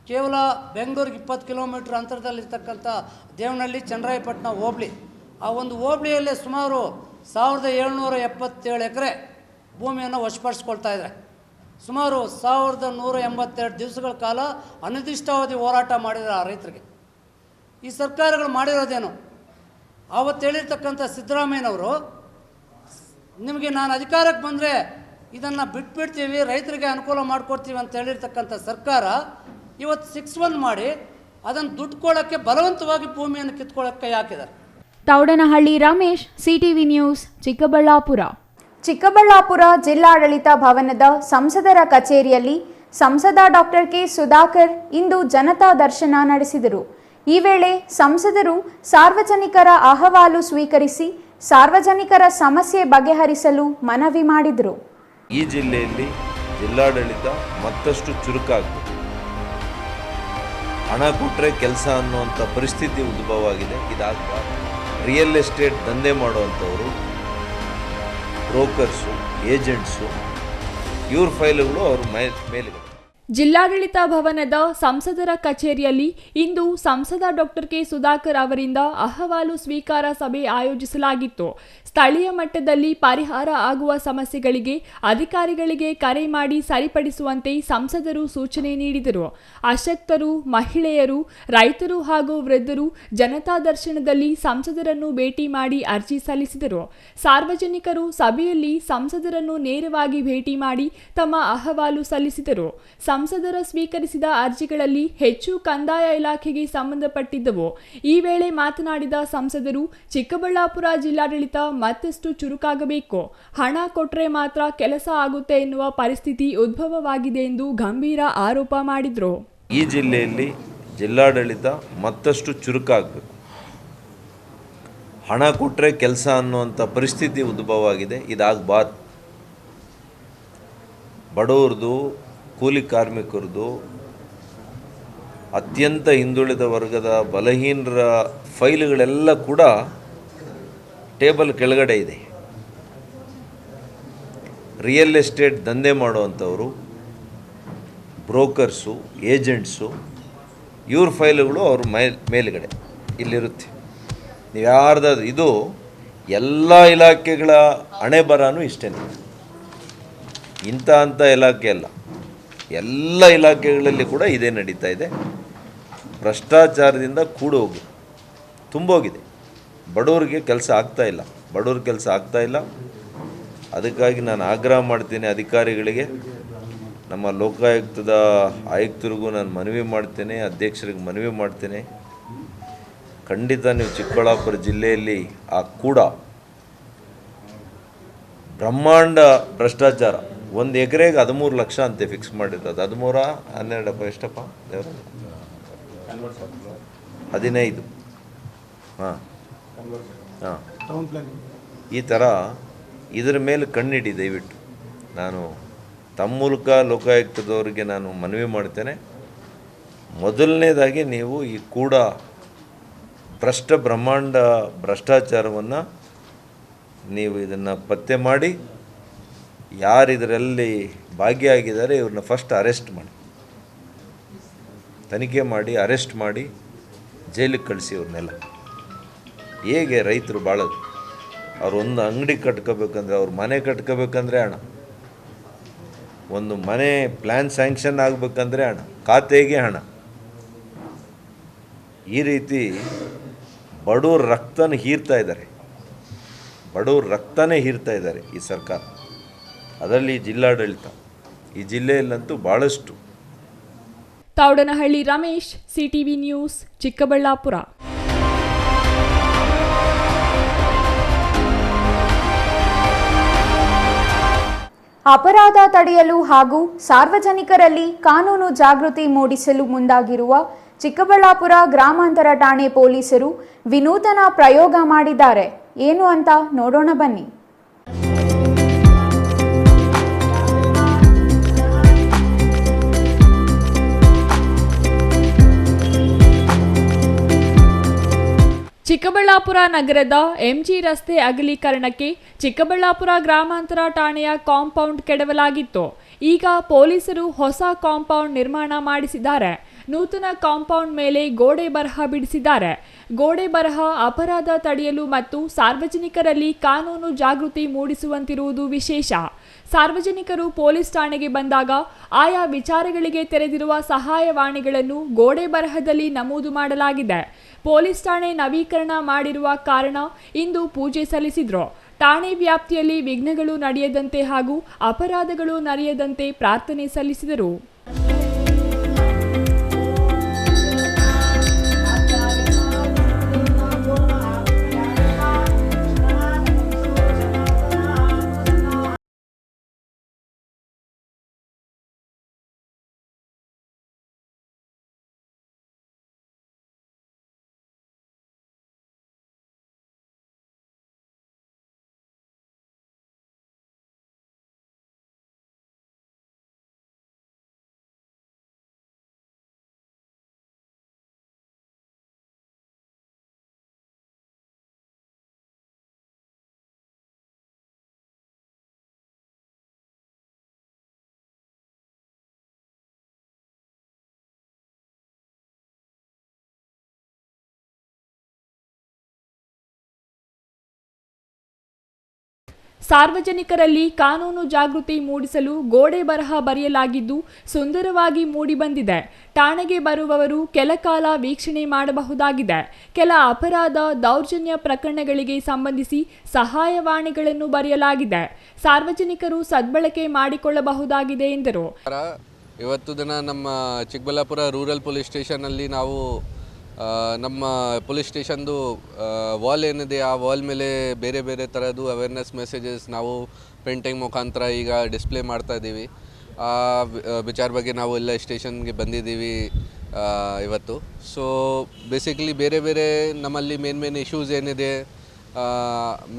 ಕೇವಲ ಬೆಂಗಳೂರಿಗೆ 20 ಕಿಲೋಮೀಟರ್ ಅಂತರದಲ್ಲಿರ್ತಕ್ಕಂಥ ದೇವನಹಳ್ಳಿ ಚನ್ನರಾಯಪಟ್ಟಣ ಹೋಬಳಿ, ಆ ಒಂದು ಹೋಬಳಿಯಲ್ಲೇ ಸುಮಾರು 1777 ಎಕರೆ ಭೂಮಿಯನ್ನು ವಶಪಡಿಸ್ಕೊಳ್ತಾ ಇದ್ದಾರೆ. ಸುಮಾರು 1182 ದಿವಸಗಳ ಕಾಲ ಅನಿರ್ದಿಷ್ಟಾವಧಿ ಹೋರಾಟ ಮಾಡಿದ್ದಾರೆ ಆ ರೈತರಿಗೆ. ಈ ಸರ್ಕಾರಗಳು ಮಾಡಿರೋದೇನು? ಆವತ್ತು ಹೇಳಿರ್ತಕ್ಕಂಥ ಸಿದ್ದರಾಮಯ್ಯನವರು, ನಿಮಗೆ ನಾನು ಅಧಿಕಾರಕ್ಕೆ ಬಂದರೆ ಇದನ್ನು ಬಿಟ್ಬಿಡ್ತೀವಿ, ರೈತರಿಗೆ ಅನುಕೂಲ ಮಾಡಿಕೊಡ್ತೀವಿ ಅಂತ ಹೇಳಿರ್ತಕ್ಕಂಥ ಸರ್ಕಾರ ಇವತ್ತು 6-1 ಮಾಡಿ ಅದನ್ನು ದುಡ್ಡು ಕೊಡೋಕ್ಕೆ ಬಲವಂತವಾಗಿ ಭೂಮಿಯನ್ನು ಕಿತ್ಕೊಳ್ಳೋಕ್ಕೆ ಕೈ ಹಾಕಿದ್ದಾರೆ. Thoudanahalli Ramesh, CTV news, Chikkaballapur. ಚಿಕ್ಕಬಳ್ಳಾಪುರ ಜಿಲ್ಲಾಡಳಿತ ಭವನದ ಸಂಸದರ ಕಚೇರಿಯಲ್ಲಿ ಸಂಸದ ಡಾಕ್ಟರ್ ಕೆ ಸುಧಾಕರ್ ಇಂದು ಜನತಾ ದರ್ಶನ ನಡೆಸಿದರು. ಈ ವೇಳೆ ಸಂಸದರು ಸಾರ್ವಜನಿಕರ ಅಹವಾಲು ಸ್ವೀಕರಿಸಿ ಸಾರ್ವಜನಿಕರ ಸಮಸ್ಯೆ ಬಗೆಹರಿಸಲು ಮನವಿ ಮಾಡಿದರು. ಈ ಜಿಲ್ಲೆಯಲ್ಲಿ ಜಿಲ್ಲಾಡಳಿತ ಮತ್ತಷ್ಟು ಚುರುಕಾಗಬೇಕು. ಹಣ ಕೊಟ್ಟರೆ ಕೆಲಸ ಅನ್ನುವಂಥ ಪರಿಸ್ಥಿತಿ ಉದ್ಭವ ಆಗಿದೆ. ಇದಾಗಬಾರ್ದು. ರಿಯಲ್ ಎಸ್ಟೇಟ್ ದಂಧೆ ಮಾಡುವಂಥವರು, ಬ್ರೋಕರ್ಸು, ಏಜೆಂಟ್ಸು, ಇವ್ರ ಫೈಲ್ಗಳು ಅವ್ರ ಮೇಲಿದೆ. ಜಿಲ್ಲಾಡಳಿತ ಭವನದ ಸಂಸದರ ಕಚೇರಿಯಲ್ಲಿ ಇಂದು ಸಂಸದ ಡಾಕ್ಟರ್ ಕೆ ಸುಧಾಕರ್ ಅವರಿಂದ ಅಹವಾಲು ಸ್ವೀಕಾರ ಸಭೆ ಆಯೋಜಿಸಲಾಗಿತ್ತು. ಸ್ಥಳೀಯ ಮಟ್ಟದಲ್ಲಿ ಪರಿಹಾರ ಆಗುವ ಸಮಸ್ಯೆಗಳಿಗೆ ಅಧಿಕಾರಿಗಳಿಗೆ ಕರೆ ಮಾಡಿ ಸರಿಪಡಿಸುವಂತೆ ಸಂಸದರು ಸೂಚನೆ ನೀಡಿದರು. ಅಶಕ್ತರು, ಮಹಿಳೆಯರು, ರೈತರು ಹಾಗೂ ವೃದ್ಧರು ಜನತಾ ದರ್ಶನದಲ್ಲಿ ಸಂಸದರನ್ನು ಭೇಟಿ ಮಾಡಿ ಅರ್ಜಿ ಸಲ್ಲಿಸಿದರು. ಸಾರ್ವಜನಿಕರು ಸಭೆಯಲ್ಲಿ ಸಂಸದರನ್ನು ನೇರವಾಗಿ ಭೇಟಿ ಮಾಡಿ ತಮ್ಮ ಅಹವಾಲು ಸಲ್ಲಿಸಿದರು. ಸಂಸದರ ಸ್ವೀಕರಿಸಿದ ಅರ್ಜಿಗಳಲ್ಲಿ ಹೆಚ್ಚು ಕಂದಾಯ ಇಲಾಖೆಗೆ ಸಂಬಂಧಪಟ್ಟಿದ್ದವು. ಈ ವೇಳೆ ಮಾತನಾಡಿದ ಸಂಸದರು, ಚಿಕ್ಕಬಳ್ಳಾಪುರ ಜಿಲ್ಲಾಡಳಿತ ಮತ್ತಷ್ಟು ಚುರುಕಾಗಬೇಕು. ಹಣ ಕೊಟ್ಟರೆ ಮಾತ್ರ ಕೆಲಸ ಆಗುತ್ತೆ ಎನ್ನುವ ಪರಿಸ್ಥಿತಿ ಉದ್ಭವವಾಗಿದೆ ಎಂದು ಗಂಭೀರ ಆರೋಪ ಮಾಡಿದರು. ಈ ಜಿಲ್ಲೆಯಲ್ಲಿ ಜಿಲ್ಲಾಡಳಿತ ಮತ್ತಷ್ಟು ಚುರುಕಾಗಬೇಕು. ಹಣ ಕೊಟ್ಟರೆ ಕೆಲಸ ಅನ್ನುವಂಥ ಪರಿಸ್ಥಿತಿ ಉದ್ಭವ ಆಗಿದೆ. ಇದಾಗಬಾರ್ದು. ಬಡವ್ರದ್ದು, ಕೂಲಿ ಕಾರ್ಮಿಕರದು, ಅತ್ಯಂತ ಹಿಂದುಳಿದ ವರ್ಗದ ಬಲಹೀನರ ಫೈಲ್ಗಳೆಲ್ಲ ಕೂಡ ಟೇಬಲ್ ಕೆಳಗಡೆ ಇದೆ. ರಿಯಲ್ ಎಸ್ಟೇಟ್ ದಂಧೆ ಮಾಡುವಂಥವರು, ಬ್ರೋಕರ್ಸು, ಏಜೆಂಟ್ಸು, ಇವ್ರ ಫೈಲ್ಗಳು ಅವ್ರ ಮೇಲುಗಡೆ ಇಲ್ಲಿರುತ್ತೆ. ನೀವು ಯಾರ್ದಾದ್ರು ಇದು ಎಲ್ಲ ಇಲಾಖೆಗಳ ಹಣೆ ಬರನೂ ಇಷ್ಟೇ. ಅಂಥ ಇಲಾಖೆ ಅಲ್ಲ, ಎಲ್ಲ ಇಲಾಖೆಗಳಲ್ಲಿ ಕೂಡ ಇದೇ ನಡೀತಾ ಇದೆ. ಭ್ರಷ್ಟಾಚಾರದಿಂದ ತುಂಬೋಗಿದೆ. ಬಡವರಿಗೆ ಕೆಲಸ ಆಗ್ತಾಯಿಲ್ಲ. ಅದಕ್ಕಾಗಿ ನಾನು ಆಗ್ರಹ ಮಾಡ್ತೀನಿ ಅಧಿಕಾರಿಗಳಿಗೆ, ನಮ್ಮ ಲೋಕಾಯುಕ್ತದ ಆಯುಕ್ತರಿಗೂ ನಾನು ಮನವಿ ಮಾಡ್ತೇನೆ, ಅಧ್ಯಕ್ಷರಿಗೆ ಮನವಿ ಮಾಡ್ತೇನೆ. ಖಂಡಿತ ನೀವು ಚಿಕ್ಕಬಳ್ಳಾಪುರ ಜಿಲ್ಲೆಯಲ್ಲಿ ಆ ಕೂಡ ಬ್ರಹ್ಮಾಂಡ ಭ್ರಷ್ಟಾಚಾರ, 1 ಎಕರೆಗೆ 13 ಲಕ್ಷ ಅಂತೆ ಫಿಕ್ಸ್ ಮಾಡಿರ್ತದೆ. 13, 12 ಎಷ್ಟಪ್ಪ ದೇವರು, 15. ಹಾಂ, ಈ ಥರ ಇದರ ಮೇಲೆ ಕಣ್ಣಿಡಿ ದಯವಿಟ್ಟು. ನಾನು ತಮ್ಮ ಮೂಲಕ ಲೋಕಾಯುಕ್ತದವರಿಗೆ ನಾನು ಮನವಿ ಮಾಡ್ತೇನೆ. ಮೊದಲನೇದಾಗಿ ನೀವು ಈ ಕೂಡ ಬ್ರಹ್ಮಾಂಡ ಭ್ರಷ್ಟಾಚಾರವನ್ನು ನೀವು ಇದನ್ನು ಪತ್ತೆ ಮಾಡಿ, ಯಾರು ಇದರಲ್ಲಿ ಭಾಗಿಯಾಗಿದ್ದಾರೆ ಇವ್ರನ್ನ ಫಸ್ಟ್ ಅರೆಸ್ಟ್ ಮಾಡಿ, ತನಿಖೆ ಮಾಡಿ, ಅರೆಸ್ಟ್ ಮಾಡಿ ಜೈಲಿಗೆ ಕಳಿಸಿ ಇವ್ರನ್ನೆಲ್ಲ. ಹೇಗೆ ರೈತರು ಬಾಳೋದು? ಅವ್ರು ಒಂದು ಅಂಗಡಿ ಕಟ್ಕೋಬೇಕಂದ್ರೆ, ಅವ್ರ ಮನೆ ಕಟ್ಕೋಬೇಕಂದ್ರೆ ಹಣ, ಒಂದು ಮನೆ ಪ್ಲ್ಯಾನ್ ಸ್ಯಾಂಕ್ಷನ್ ಆಗಬೇಕಂದ್ರೆ ಹಣ, ಖಾತೆಗೆ ಹಣ. ಈ ರೀತಿ ಬಡವ್ರ ರಕ್ತನ ಹೀರ್ತಾ ಇದ್ದಾರೆ ಈ ಸರ್ಕಾರ, ಅದರಲ್ಲಿ ಜಿಲ್ಲಾಡಳಿತ. ಈ ಜಿಲ್ಲೆಯಲ್ಲಂತೂ ಭಾಳಷ್ಟು. Thoudanahalli Ramesh, CTV news, Chikkaballapur. ಅಪರಾಧ ತಡೆಯಲು ಹಾಗೂ ಸಾರ್ವಜನಿಕರಲ್ಲಿ ಕಾನೂನು ಜಾಗೃತಿ ಮೂಡಿಸಲು ಮುಂದಾಗಿರುವ ಚಿಕ್ಕಬಳ್ಳಾಪುರ ಗ್ರಾಮಾಂತರ ಠಾಣೆ ಪೊಲೀಸರು ವಿನೂತನ ಪ್ರಯೋಗ ಮಾಡಿದ್ದಾರೆ. ಏನು ಅಂತ ನೋಡೋಣ ಬನ್ನಿ. ಚಿಕ್ಕಬಳ್ಳಾಪುರ ನಗರದ ಎಂಜಿ ರಸ್ತೆ ಅಗಲೀಕರಣಕ್ಕೆ ಚಿಕ್ಕಬಳ್ಳಾಪುರ ಗ್ರಾಮಾಂತರ ಠಾಣೆಯ ಕಾಂಪೌಂಡ್ ಕೆಡವಲಾಗಿತ್ತು. ಈಗ ಪೊಲೀಸರು ಹೊಸ ಕಾಂಪೌಂಡ್ ನಿರ್ಮಾಣ ಮಾಡಿಸಿದ್ದಾರೆ. ನೂತನ ಕಾಂಪೌಂಡ್ ಮೇಲೆ ಗೋಡೆ ಬರಹ ಬಿಡಿಸಿದ್ದಾರೆ. ಗೋಡೆ ಬರಹ ಅಪರಾಧ ತಡೆಯಲು ಮತ್ತು ಸಾರ್ವಜನಿಕರಲ್ಲಿ ಕಾನೂನು ಜಾಗೃತಿ ಮೂಡಿಸುವಂತಿರುವುದು ವಿಶೇಷ. ಸಾರ್ವಜನಿಕರು ಪೊಲೀಸ್ ಠಾಣೆಗೆ ಬಂದಾಗ ಆಯಾ ವಿಚಾರಗಳಿಗೆ ತೆರೆದಿರುವ ಸಹಾಯವಾಣಿಗಳನ್ನು ಗೋಡೆ ಬರಹದಲ್ಲಿ ನಮೂದು ಮಾಡಲಾಗಿದೆ. ಪೊಲೀಸ್ ಠಾಣೆ ನವೀಕರಣ ಮಾಡಿರುವ ಕಾರಣ ಇಂದು ಪೂಜೆ ಸಲ್ಲಿಸಿದ್ರು. ಠಾಣೆ ವ್ಯಾಪ್ತಿಯಲ್ಲಿ ವಿಘ್ನಗಳು ನಡೆಯದಂತೆ ಹಾಗೂ ಅಪರಾಧಗಳು ನಡೆಯದಂತೆ ಪ್ರಾರ್ಥನೆ ಸಲ್ಲಿಸಿದರು. ಸಾರ್ವಜನಿಕರಲ್ಲಿ ಕಾನೂನು ಜಾಗೃತಿ ಮೂಡಿಸಲು ಗೋಡೆ ಬರಹ ಬರೆಯಲಾಗಿದ್ದು ಸುಂದರವಾಗಿ ಮೂಡಿಬಂದಿದೆ. ಠಾಣೆಗೆ ಬರುವವರು ಕೆಲ ಕಾಲ ವೀಕ್ಷಣೆ ಮಾಡಬಹುದಾಗಿದೆ. ಕೆಲ ಅಪರಾಧ ದೌರ್ಜನ್ಯ ಪ್ರಕರಣಗಳಿಗೆ ಸಂಬಂಧಿಸಿ ಸಹಾಯವಾಣಿಗಳನ್ನು ಬರೆಯಲಾಗಿದೆ. ಸಾರ್ವಜನಿಕರು ಸದ್ಬಳಕೆ ಮಾಡಿಕೊಳ್ಳಬಹುದಾಗಿದೆ ಎಂದರು. ಇವತ್ತು ದಿನ ನಮ್ಮ ಚಿಕ್ಕಬಳ್ಳಾಪುರ ರೂರಲ್ ಪೊಲೀಸ್ ಸ್ಟೇಷನಲ್ಲಿ ನಾವು ನಮ್ಮ ಪೊಲೀಸ್ ಸ್ಟೇಷನ್ದು ವಾಲ್ ಏನಿದೆ ಆ ವಾಲ್ ಮೇಲೆ ಬೇರೆ ಬೇರೆ ಥರದ್ದು ಅವೇರ್ನೆಸ್ ಮೆಸೇಜಸ್ ನಾವು ಪೇಂಟಿಂಗ್ ಮುಖಾಂತರ ಈಗ ಡಿಸ್ಪ್ಲೇ ಮಾಡ್ತಾ ಇದ್ದೀವಿ. ಆ ವಿಚಾರ ಬಗ್ಗೆ ನಾವು ಎಲ್ಲ ಸ್ಟೇಷನ್ಗೆ ಬಂದಿದ್ದೀವಿ ಇವತ್ತು. ಸೊ ಬೇಸಿಕಲಿ ಬೇರೆ ಬೇರೆ ನಮ್ಮಲ್ಲಿ ಮೇನ್ ಇಶ್ಯೂಸ್ ಏನಿದೆ,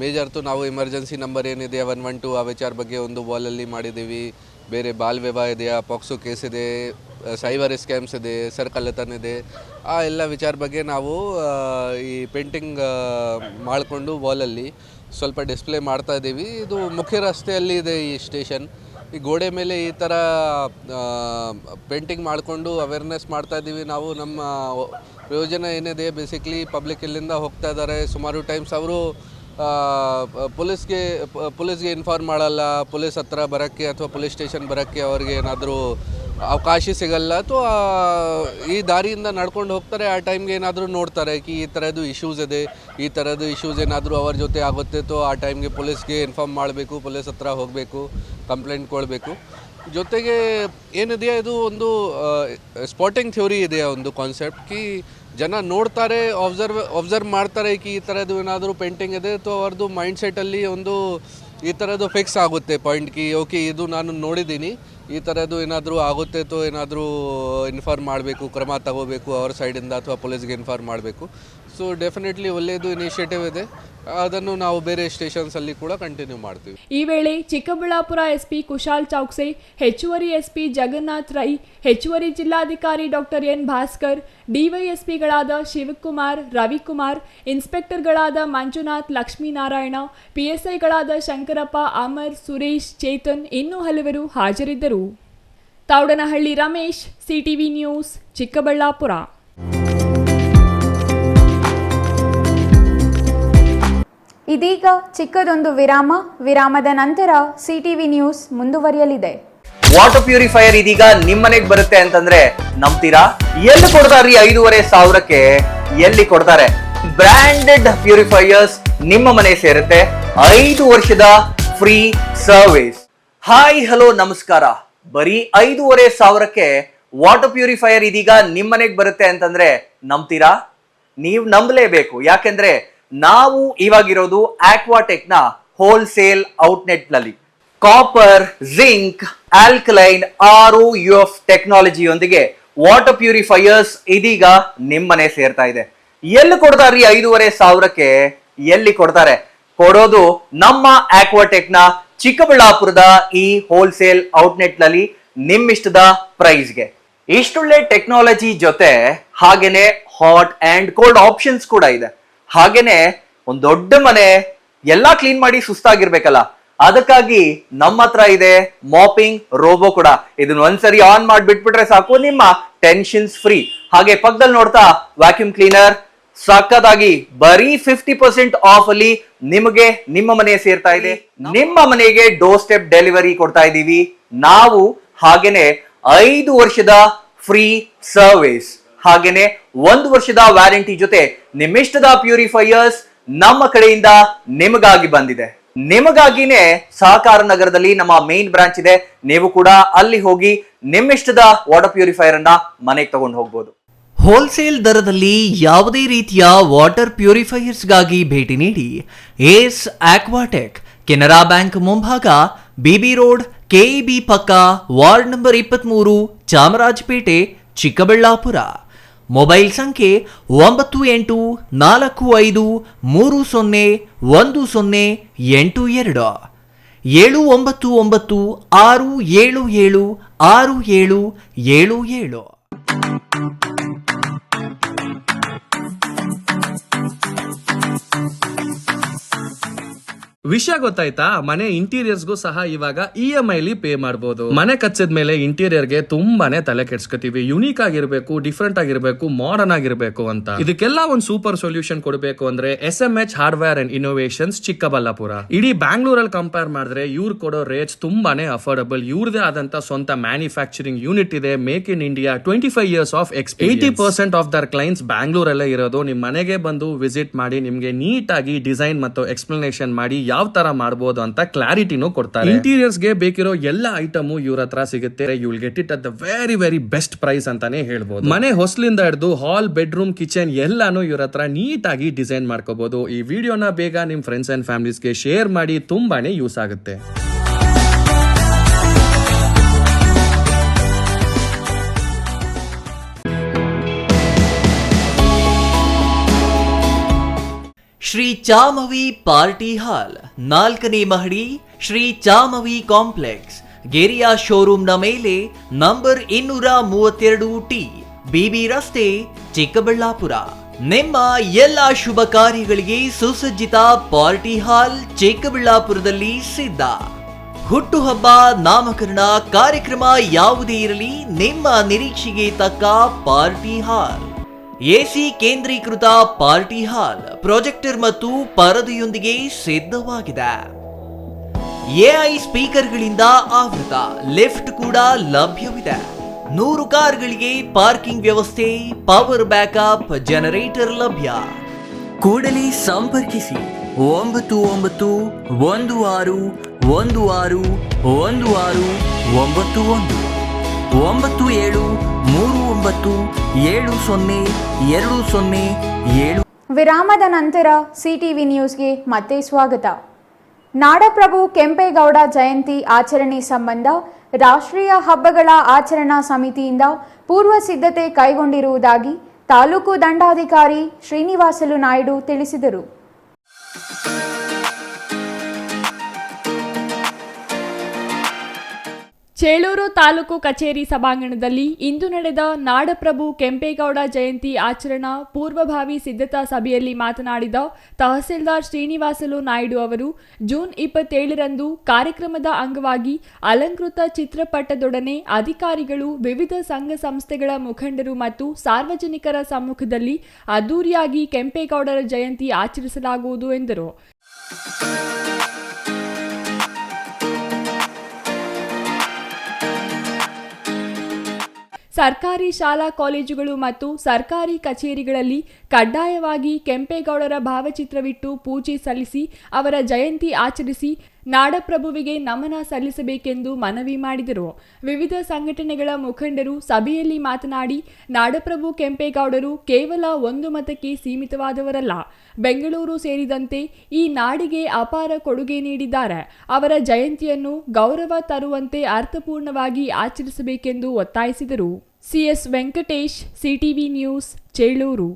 ಮೇಜರ್ತು ನಾವು ಎಮರ್ಜೆನ್ಸಿ ನಂಬರ್ ಏನಿದೆ 112 ಆ ವಿಚಾರ ಬಗ್ಗೆ ಒಂದು ವಾಲಲ್ಲಿ ಮಾಡಿದ್ದೀವಿ. ಬೇರೆ ಬಾಲ್ ವಿವಾಹ ಇದೆಯಾ, ಪಾಕ್ಸೋ ಕೇಸ್ ಇದೆ, ಸೈಬರ್ ಸ್ಕ್ಯಾಮ್ಸ್ ಇದೆ, ಸರ್ಕಲ್ಲತನ ಇದೆ, ಆ ಎಲ್ಲ ವಿಚಾರ ಬಗ್ಗೆ ನಾವು ಈ ಪೇಂಟಿಂಗ್ ಮಾಡಿಕೊಂಡು ವಾಲಲ್ಲಿ ಸ್ವಲ್ಪ ಡಿಸ್ಪ್ಲೇ ಮಾಡ್ತಾ ಇದ್ದೀವಿ. ಇದು ಮುಖ್ಯ ರಸ್ತೆಯಲ್ಲಿ ಇದೆ ಈ ಸ್ಟೇಷನ್. ಈ ಗೋಡೆ ಮೇಲೆ ಈ ಥರ ಪೇಂಟಿಂಗ್ ಮಾಡಿಕೊಂಡು ಅವೇರ್ನೆಸ್ ಮಾಡ್ತಾ ಇದ್ದೀವಿ ನಾವು. ನಮ್ಮ ಪ್ರಯೋಜನ ಏನಿದೆ, ಬೇಸಿಕ್ಲಿ ಪಬ್ಲಿಕ್ ಇಲ್ಲಿಂದ ಹೋಗ್ತಾ ಇದ್ದಾರೆ, ಸುಮಾರು ಟೈಮ್ಸ್ ಅವರು ಪೊಲೀಸ್ಗೆ ಇನ್ಫಾರ್ಮ್ ಮಾಡಲ್ಲ, ಪೊಲೀಸ್ ಹತ್ರ ಬರೋಕ್ಕೆ ಅಥವಾ ಪೊಲೀಸ್ ಸ್ಟೇಷನ್ ಬರೋಕ್ಕೆ ಅವ್ರಿಗೆ ಏನಾದರೂ ಅವಕಾಶ ಸಿಗಲ್ಲ. ಅಥವಾ ಈ ದಾರಿಯಿಂದ ನಡ್ಕೊಂಡು ಹೋಗ್ತಾರೆ, ಆ ಟೈಮ್ಗೆ ಏನಾದರೂ ನೋಡ್ತಾರೆ ಕಿ ಈ ಥರದ್ದು ಇಶ್ಯೂಸ್ ಇದೆ, ಈ ಥರದ್ದು ಇಶ್ಯೂಸ್ ಏನಾದರೂ ಅವ್ರ ಜೊತೆ ಆಗುತ್ತೆ, ತೋ ಆ ಟೈಮ್ಗೆ ಪೊಲೀಸ್ಗೆ ಇನ್ಫಾರ್ಮ್ ಮಾಡಬೇಕು, ಪೊಲೀಸ್ ಹತ್ರ ಹೋಗಬೇಕು, ಕಂಪ್ಲೇಂಟ್ ಕೊಡಬೇಕು. ಜೊತೆಗೆ ಏನಿದೆಯಾ, ಇದು ಒಂದು ಸ್ಪಾಟಿಂಗ್ ಥಿಯೋರಿ ಇದೆ, ಒಂದು ಕಾನ್ಸೆಪ್ಟ್ ಕಿ ಜನ ನೋಡ್ತಾರೆ, ಒಬ್ಸರ್ವ್ ಮಾಡ್ತಾರೆ ಕಿ ಈ ಥರದ್ದು ಏನಾದರೂ ಪೇಂಟಿಂಗ್ ಇದೆ, ತೋ ಅವ್ರದ್ದು ಮೈಂಡ್ಸೆಟ್ಟಲ್ಲಿ ಒಂದು ಈ ಥರದ್ದು ಫಿಕ್ಸ್ ಆಗುತ್ತೆ ಪಾಯಿಂಟ್ ಕಿ ಓಕೆ ಇದು ನಾನು ನೋಡಿದ್ದೀನಿ, ಈ ಥರದ್ದು ಏನಾದರೂ ಆಗುತ್ತೆ ತೋ ಏನಾದರೂ ಇನ್ಫಾರ್ಮ್ ಮಾಡಬೇಕು, ಕ್ರಮ ತಗೋಬೇಕು ಅವ್ರ ಸೈಡಿಂದ ಅಥವಾ ಪೊಲೀಸ್ಗೆ ಇನ್ಫಾರ್ಮ್ ಮಾಡಬೇಕು. ಸೊ ಡೆಫಿನೆಟ್ಲಿ ಒಳ್ಳೆಯದು ಇನಿಷಿಯೇಟಿವ್ ಇದೆ, ಅದನ್ನು ನಾವು ಬೇರೆ ಸ್ಟೇಷನ್ಸಲ್ಲಿ ಕೂಡ ಕಂಟಿನ್ಯೂ ಮಾಡ್ತೀವಿ. ಈ ವೇಳೆ ಚಿಕ್ಕಬಳ್ಳಾಪುರ ಎಸ್ಪಿ ಕುಶಾಲ್ ಚೌಕ್ಸೆ, ಹೆಚ್ಚುವರಿ ಎಸ್ಪಿ ಜಗನ್ನಾಥ್ ರೈ, ಹೆಚ್ಚುವರಿ ಜಿಲ್ಲಾಧಿಕಾರಿ ಡಾಕ್ಟರ್ ಎನ್ ಭಾಸ್ಕರ್, ಡಿವೈಎಸ್ಪಿಗಳಾದ ಶಿವಕುಮಾರ್, ರವಿಕುಮಾರ್, ಇನ್ಸ್ಪೆಕ್ಟರ್ಗಳಾದ ಮಂಜುನಾಥ್, ಲಕ್ಷ್ಮೀನಾರಾಯಣ, ಪಿಎಸ್ಐಗಳಾದ ಶಂಕರಪ್ಪ, ಅಮರ್, ಸುರೇಶ್, ಚೇತನ್ ಇನ್ನೂ ಹಲವರು ಹಾಜರಿದ್ದರು. Thoudanahalli Ramesh, CTV news, Chikkaballapur. ಇದೀಗ ಚಿಕ್ಕದೊಂದು ವಿರಾಮದ ನಂತರ ಸಿಟಿವಿ ನ್ಯೂಸ್ ಮುಂದುವರಿಯಲಿದೆ. ವಾಟರ್ ಪ್ಯೂರಿಫೈಯರ್ ಇದೀಗ ನಿಮ್ಮನೆಗೆ ಬರುತ್ತೆ ಅಂತಂದ್ರೆ ನಂಬ್ತೀರಾ? ಎಲ್ಲಿ ಕೊಡ್ತಾರ್ರಿ 5,500ಕ್ಕೆ? ಎಲ್ಲಿ ಕೊಡ್ತಾರೆ? ಬ್ರಾಂಡೆಡ್ ಪ್ಯೂರಿಫೈಯರ್ಸ್ ನಿಮ್ಮ ಮನೆ ಸೇರುತ್ತೆ, 5 ವರ್ಷದ ಫ್ರೀ ಸರ್ವಿಸ್. ಹಾಯ್ ಹಲೋ ನಮಸ್ಕಾರ. ಬರೀ 5,500ಕ್ಕೆ ವಾಟರ್ ಪ್ಯೂರಿಫೈಯರ್ ಇದೀಗ ನಿಮ್ಮನೆಗೆ ಬರುತ್ತೆ ಅಂತಂದ್ರೆ ನಂಬ್ತೀರಾ? ನೀವು ನಂಬಲೇಬೇಕು. ಯಾಕೆಂದ್ರೆ ನಾವು ಇವಾಗಿರೋದು ಆಕ್ವಾಟೆಕ್ ನ ಹೋಲ್ಸೇಲ್ ಔಟ್ಲೆಟ್ ನಲ್ಲಿ. ಕಾಪರ್, ಜಿಂಕ್, ಆಲ್ಕಲೈನ್, ROUF ಟೆಕ್ನಾಲಜಿಯೊಂದಿಗೆ ವಾಟರ್ ಪ್ಯೂರಿಫೈಯರ್ಸ್ ಇದೀಗ ನಿಮ್ಮನೆ ಸೇರ್ತಾ ಇದೆ. ಎಲ್ಲಿ ಕೊಡ್ತಾರ್ರಿ 5,500ಕ್ಕೆ? ಎಲ್ಲಿ ಕೊಡ್ತಾರೆ? ಕೊಡೋದು ನಮ್ಮ ಆಕ್ವಾಟೆಕ್ ನ ಚಿಕ್ಕಬಳ್ಳಾಪುರದ ಈ ಹೋಲ್ಸೇಲ್ ಔಟ್ಲೆಟ್ ನಲ್ಲಿ ನಿಮ್ಮಿಷ್ಟದ ಪ್ರೈಸ್ಗೆ. ಇಷ್ಟೊಳ್ಳೆ ಟೆಕ್ನಾಲಜಿ ಜೊತೆ ಹಾಗೇನೆ ಹಾಟ್ ಅಂಡ್ ಕೋಲ್ಡ್ ಆಪ್ಷನ್ಸ್ ಕೂಡ ಇದೆ. ಹಾಗೇನೆ ಒಂದ್ ದೊಡ್ಡ ಮನೆ ಎಲ್ಲಾ ಕ್ಲೀನ್ ಮಾಡಿ ಸುಸ್ತಾಗಿರ್ಬೇಕಲ್ಲ, ಅದಕ್ಕಾಗಿ ನಮ್ಮ ಹತ್ರ ಇದೆ ಮಾಪಿಂಗ್ ರೋಬೋ ಕೂಡ. ಇದನ್ನ ಒಂದ್ಸರಿ ಆನ್ ಮಾಡಿ ಬಿಟ್ಬಿಟ್ರೆ ಸಾಕು, ನಿಮ್ಮ ಟೆನ್ಷನ್ಸ್ ಫ್ರೀ. ಹಾಗೆ ಪಕ್ಕದಲ್ಲಿ ನೋಡ್ತಾ ವ್ಯಾಕ್ಯೂಮ್ ಕ್ಲೀನರ್ ಸಕ್ಕತ್ತಾಗಿ ಬರೀ 50% ಆಫ್ ಅಲ್ಲಿ ನಿಮಗೆ ನಿಮ್ಮ ಮನೆ ಸೇರ್ತಾ ಇದೆ. ನಿಮ್ಮ ಮನೆಗೆ ಡೋರ್ ಸ್ಟೆಪ್ ಡೆಲಿವರಿ ಕೊಡ್ತಾ ಇದೀವಿ ನಾವು. ಹಾಗೇನೆ 5 ವರ್ಷದ ಫ್ರೀ ಸರ್ವಿಸ್, ಹಾಗೇನೆ 1 ವರ್ಷದ ವ್ಯಾರಂಟಿ ಜೊತೆ ನಿಮ್ಮಿಷ್ಟದ ಪ್ಯೂರಿಫೈಯರ್ಸ್ ನಮ್ಮ ಕಡೆಯಿಂದ ನಿಮಗಾಗಿ ಬಂದಿದೆ. ನಿಮಗಾಗಿನೇ ಸಹಕಾರ ನಗರದಲ್ಲಿ ನಮ್ಮ ಮೇನ್ ಬ್ರಾಂಚ್ ಇದೆ. ನೀವು ಕೂಡ ಅಲ್ಲಿ ಹೋಗಿ ನಿಮ್ಮಿಷ್ಟದ ವಾಟರ್ ಪ್ಯೂರಿಫೈಯರ್ ಅನ್ನ ಮನೆಗೆ ತಗೊಂಡು ಹೋಗ್ಬೋದು. ಹೋಲ್ಸೇಲ್ ದರದಲ್ಲಿ ಯಾವುದೇ ರೀತಿಯ ವಾಟರ್ ಪ್ಯೂರಿಫೈಯರ್ಸ್ಗಾಗಿ ಭೇಟಿ ನೀಡಿ. ಏಸ್ ಆಕ್ವಾಟೆಕ್, ಕೆನರಾ ಬ್ಯಾಂಕ್ ಮುಂಭಾಗ, ಬಿಬಿ ರೋಡ್, ಕೆಇಬಿ ಪಕ್ಕ, ward number 23, Chamarajpet, Chikkaballapur. Mobile ಸಂಖ್ಯೆ 9840301082, 7996776777. ವಿಷಯ ಗೊತ್ತಾಯ್ತಾ? ಮನೆ ಇಂಟೀರಿಯರ್ಸ್ಗೂ ಸಹ ಇವಾಗ EMI ಪೇ ಮಾಡಬಹುದು. ಮನೆ ಕಚ್ಚಿದ ಮೇಲೆ ಇಂಟೀರಿಯರ್ಗೆ ತುಂಬಾನೇ ತಲೆ ಕೆಡ್ಸ್ಕೊತೀವಿ. ಯುನೀಕ್ ಆಗಿರ್ಬೇಕು, ಡಿಫ್ರೆಂಟ್ ಆಗಿರ್ಬೇಕು, ಮಾಡರ್ನ್ ಆಗಿರ್ಬೇಕು ಅಂತ. ಇದಕ್ಕೆಲ್ಲ ಒಂದು ಸೂಪರ್ ಸೊಲ್ಯೂಷನ್ ಕೊಡಬೇಕು ಅಂದ್ರೆ SMH hardware and innovations Chikkaballapur. ಇಡೀ ಬ್ಯಾಂಗ್ಳೂರಲ್ಲಿ ಕಂಪೇರ್ ಮಾಡಿದ್ರೆ ಇವ್ರು ಕೊಡೋ ರೇಟ್ಸ್ ತುಂಬಾನೇ ಅಫೋರ್ಡಬಲ್. ಇವ್ರದೇ ಆದಂತ ಸ್ವಂತ ಮ್ಯಾನುಫ್ಯಾಕ್ಚರಿಂಗ್ ಯೂನಿಟ್ ಇದೆ. Make in India 25 years of experience. 80% of their clients ಬ್ಯಾಂಗ್ಳೂರಲ್ಲೇ ಇರೋದು. ನಿಮ್ ಮನೆಗೆ ಬಂದು ವಿಸಿಟ್ ಮಾಡಿ ನಿಮ್ಗೆ ನೀಟ್ ಆಗಿ ಡಿಸೈನ್ ಮತ್ತು ಎಕ್ಸ್ಪ್ಲನೇಷನ್ ಮಾಡಿ ಯಾವ ತರ ಮಾಡಬಹುದು ಅಂತ ಕ್ಲಾರಿಟಿನೂ ಕೊಡ್ತಾರೆ. ಇಂಟೀರಿಯರ್ಸ್ ಗೆ ಬೇಕಿರೋ ಎಲ್ಲ ಐಟಮು ಇವ್ರ ಹತ್ರ ಸಿಗುತ್ತೆ. You will get it at the very very best price ಅಂತಾನೆ ಹೇಳ್ಬೋದು. ಮನೆ ಹೊಸಲಿಂದ ಹಿಡಿದು ಹಾಲ್, ಬೆಡ್ರೂಮ್, ಕಿಚನ್ ಎಲ್ಲಾನು ಇವ್ರ ಹತ್ರ ನೀಟ್ ಆಗಿ ಡಿಸೈನ್ ಮಾಡ್ಕೋಬಹುದು. ಈ ವಿಡಿಯೋನ ಬೇಗ ನಿಮ್ ಫ್ರೆಂಡ್ಸ್ ಅಂಡ್ ಫ್ಯಾಮಿಲೀಸ್ಗೆ ಶೇರ್ ಮಾಡಿ, ತುಂಬಾನೇ ಯೂಸ್ ಆಗುತ್ತೆ. ಶ್ರೀ ಚಾಮವಿ ಪಾರ್ಟಿ ಹಾಲ್, 4ನೇ ಮಹಡಿ, ಶ್ರೀ ಚಾಮವಿ ಕಾಂಪ್ಲೆಕ್ಸ್, ಗೆರಿಯಾ ಶೋರೂಮ್ನ ಮೇಲೆ, ನಂಬರ್ 232T, BB ರಸ್ತೆ, ಚಿಕ್ಕಬಳ್ಳಾಪುರ. ನಿಮ್ಮ ಎಲ್ಲ ಶುಭ ಕಾರ್ಯಗಳಿಗೆ ಸುಸಜ್ಜಿತ ಪಾರ್ಟಿ ಹಾಲ್ ಚಿಕ್ಕಬಳ್ಳಾಪುರದಲ್ಲಿ ಸಿದ್ಧ. ಹುಟ್ಟುಹಬ್ಬ, ನಾಮಕರಣ, ಕಾರ್ಯಕ್ರಮ ಯಾವುದೇ ಇರಲಿ, ನಿಮ್ಮ ನಿರೀಕ್ಷೆಗೆ ತಕ್ಕ ಪಾರ್ಟಿ ಹಾಲ್. AC ಕೇಂದ್ರೀಕೃತ ಪಾರ್ಟಿ ಹಾಲ್, ಪ್ರೊಜೆಕ್ಟರ್ ಮತ್ತು ಪರದೆಯೊಂದಿಗೆ ಸಿದ್ಧವಾಗಿದೆ. AI ಸ್ಪೀಕರ್ಗಳಿಂದ ಆವೃತ, ಲಿಫ್ಟ್ ಕೂಡ ಲಭ್ಯವಿದೆ. 100 ಕಾರ್ಗಳಿಗೆ ಪಾರ್ಕಿಂಗ್ ವ್ಯವಸ್ಥೆ, ಪವರ್ ಬ್ಯಾಕಪ್, ಜನರೇಟರ್ ಲಭ್ಯ. ಕೂಡಲೇ ಸಂಪರ್ಕಿಸಿ 9916161691 9739702007. ವಿರಾಮದ ನಂತರ CTV ನ್ಯೂಸ್ಗೆ ಮತ್ತೆ ಸ್ವಾಗತ. ನಾಡಪ್ರಭು ಕೆಂಪೇಗೌಡ ಜಯಂತಿ ಆಚರಣೆ ಸಂಬಂಧ ರಾಷ್ಟ್ರೀಯ ಹಬ್ಬಗಳ ಆಚರಣಾ ಸಮಿತಿಯಿಂದ ಪೂರ್ವ ಸಿದ್ಧತೆ ಕೈಗೊಂಡಿರುವುದಾಗಿ ತಾಲೂಕು ದಂಡಾಧಿಕಾರಿ ಶ್ರೀನಿವಾಸಲು ನಾಯ್ಡು ತಿಳಿಸಿದರು. ಚೇಳೂರು ತಾಲೂಕು ಕಚೇರಿ ಸಭಾಂಗಣದಲ್ಲಿ ಇಂದು ನಡೆದ ನಾಡಪ್ರಭು ಕೆಂಪೇಗೌಡ ಜಯಂತಿ ಆಚರಣಾ ಪೂರ್ವಭಾವಿ ಸಿದ್ಧತಾ ಸಭೆಯಲ್ಲಿ ಮಾತನಾಡಿದ ತಹಸೀಲ್ದಾರ್ ಶ್ರೀನಿವಾಸಲು ನಾಯ್ಡು ಅವರು, ಜೂನ್ 27ರಂದು ಕಾರ್ಯಕ್ರಮದ ಅಂಗವಾಗಿ ಅಲಂಕೃತ ಚಿತ್ರಪಟದೊಡನೆ ಅಧಿಕಾರಿಗಳು, ವಿವಿಧ ಸಂಘ ಸಂಸ್ಥೆಗಳ ಮುಖಂಡರು ಮತ್ತು ಸಾರ್ವಜನಿಕರ ಸಮ್ಮುಖದಲ್ಲಿ ಅದ್ದೂರಿಯಾಗಿ ಕೆಂಪೇಗೌಡರ ಜಯಂತಿ ಆಚರಿಸಲಾಗುವುದು ಎಂದರು. ಸರ್ಕಾರಿ ಶಾಲಾ ಕಾಲೇಜುಗಳು ಮತ್ತು ಸರ್ಕಾರಿ ಕಚೇರಿಗಳಲ್ಲಿ ಕಡ್ಡಾಯವಾಗಿ ಕೆಂಪೇಗೌಡರ ಭಾವಚಿತ್ರವಿಟ್ಟು ಪೂಜೆ ಸಲ್ಲಿಸಿ ಅವರ ಜಯಂತಿ ಆಚರಿಸಿ ನಾಡಪ್ರಭುವಿಗೆ ನಮನ ಸಲ್ಲಿಸಬೇಕೆಂದು ಮನವಿ ಮಾಡಿದರು. ವಿವಿಧ ಸಂಘಟನೆಗಳ ಮುಖಂಡರು ಸಭೆಯಲ್ಲಿ ಮಾತನಾಡಿ, ನಾಡಪ್ರಭು ಕೆಂಪೇಗೌಡರು ಕೇವಲ ಒಂದು ಮತಕ್ಕೆ ಸೀಮಿತವಾದವರಲ್ಲ, ಬೆಂಗಳೂರು ಸೇರಿದಂತೆ ಈ ನಾಡಿಗೆ ಅಪಾರ ಕೊಡುಗೆ ನೀಡಿದ್ದಾರೆ. ಅವರ ಜಯಂತಿಯನ್ನು ಗೌರವ ತರುವಂತೆ ಅರ್ಥಪೂರ್ಣವಾಗಿ ಆಚರಿಸಬೇಕೆಂದು ಒತ್ತಾಯಿಸಿದರು. CS Venkatesh, CTV news, Chelur.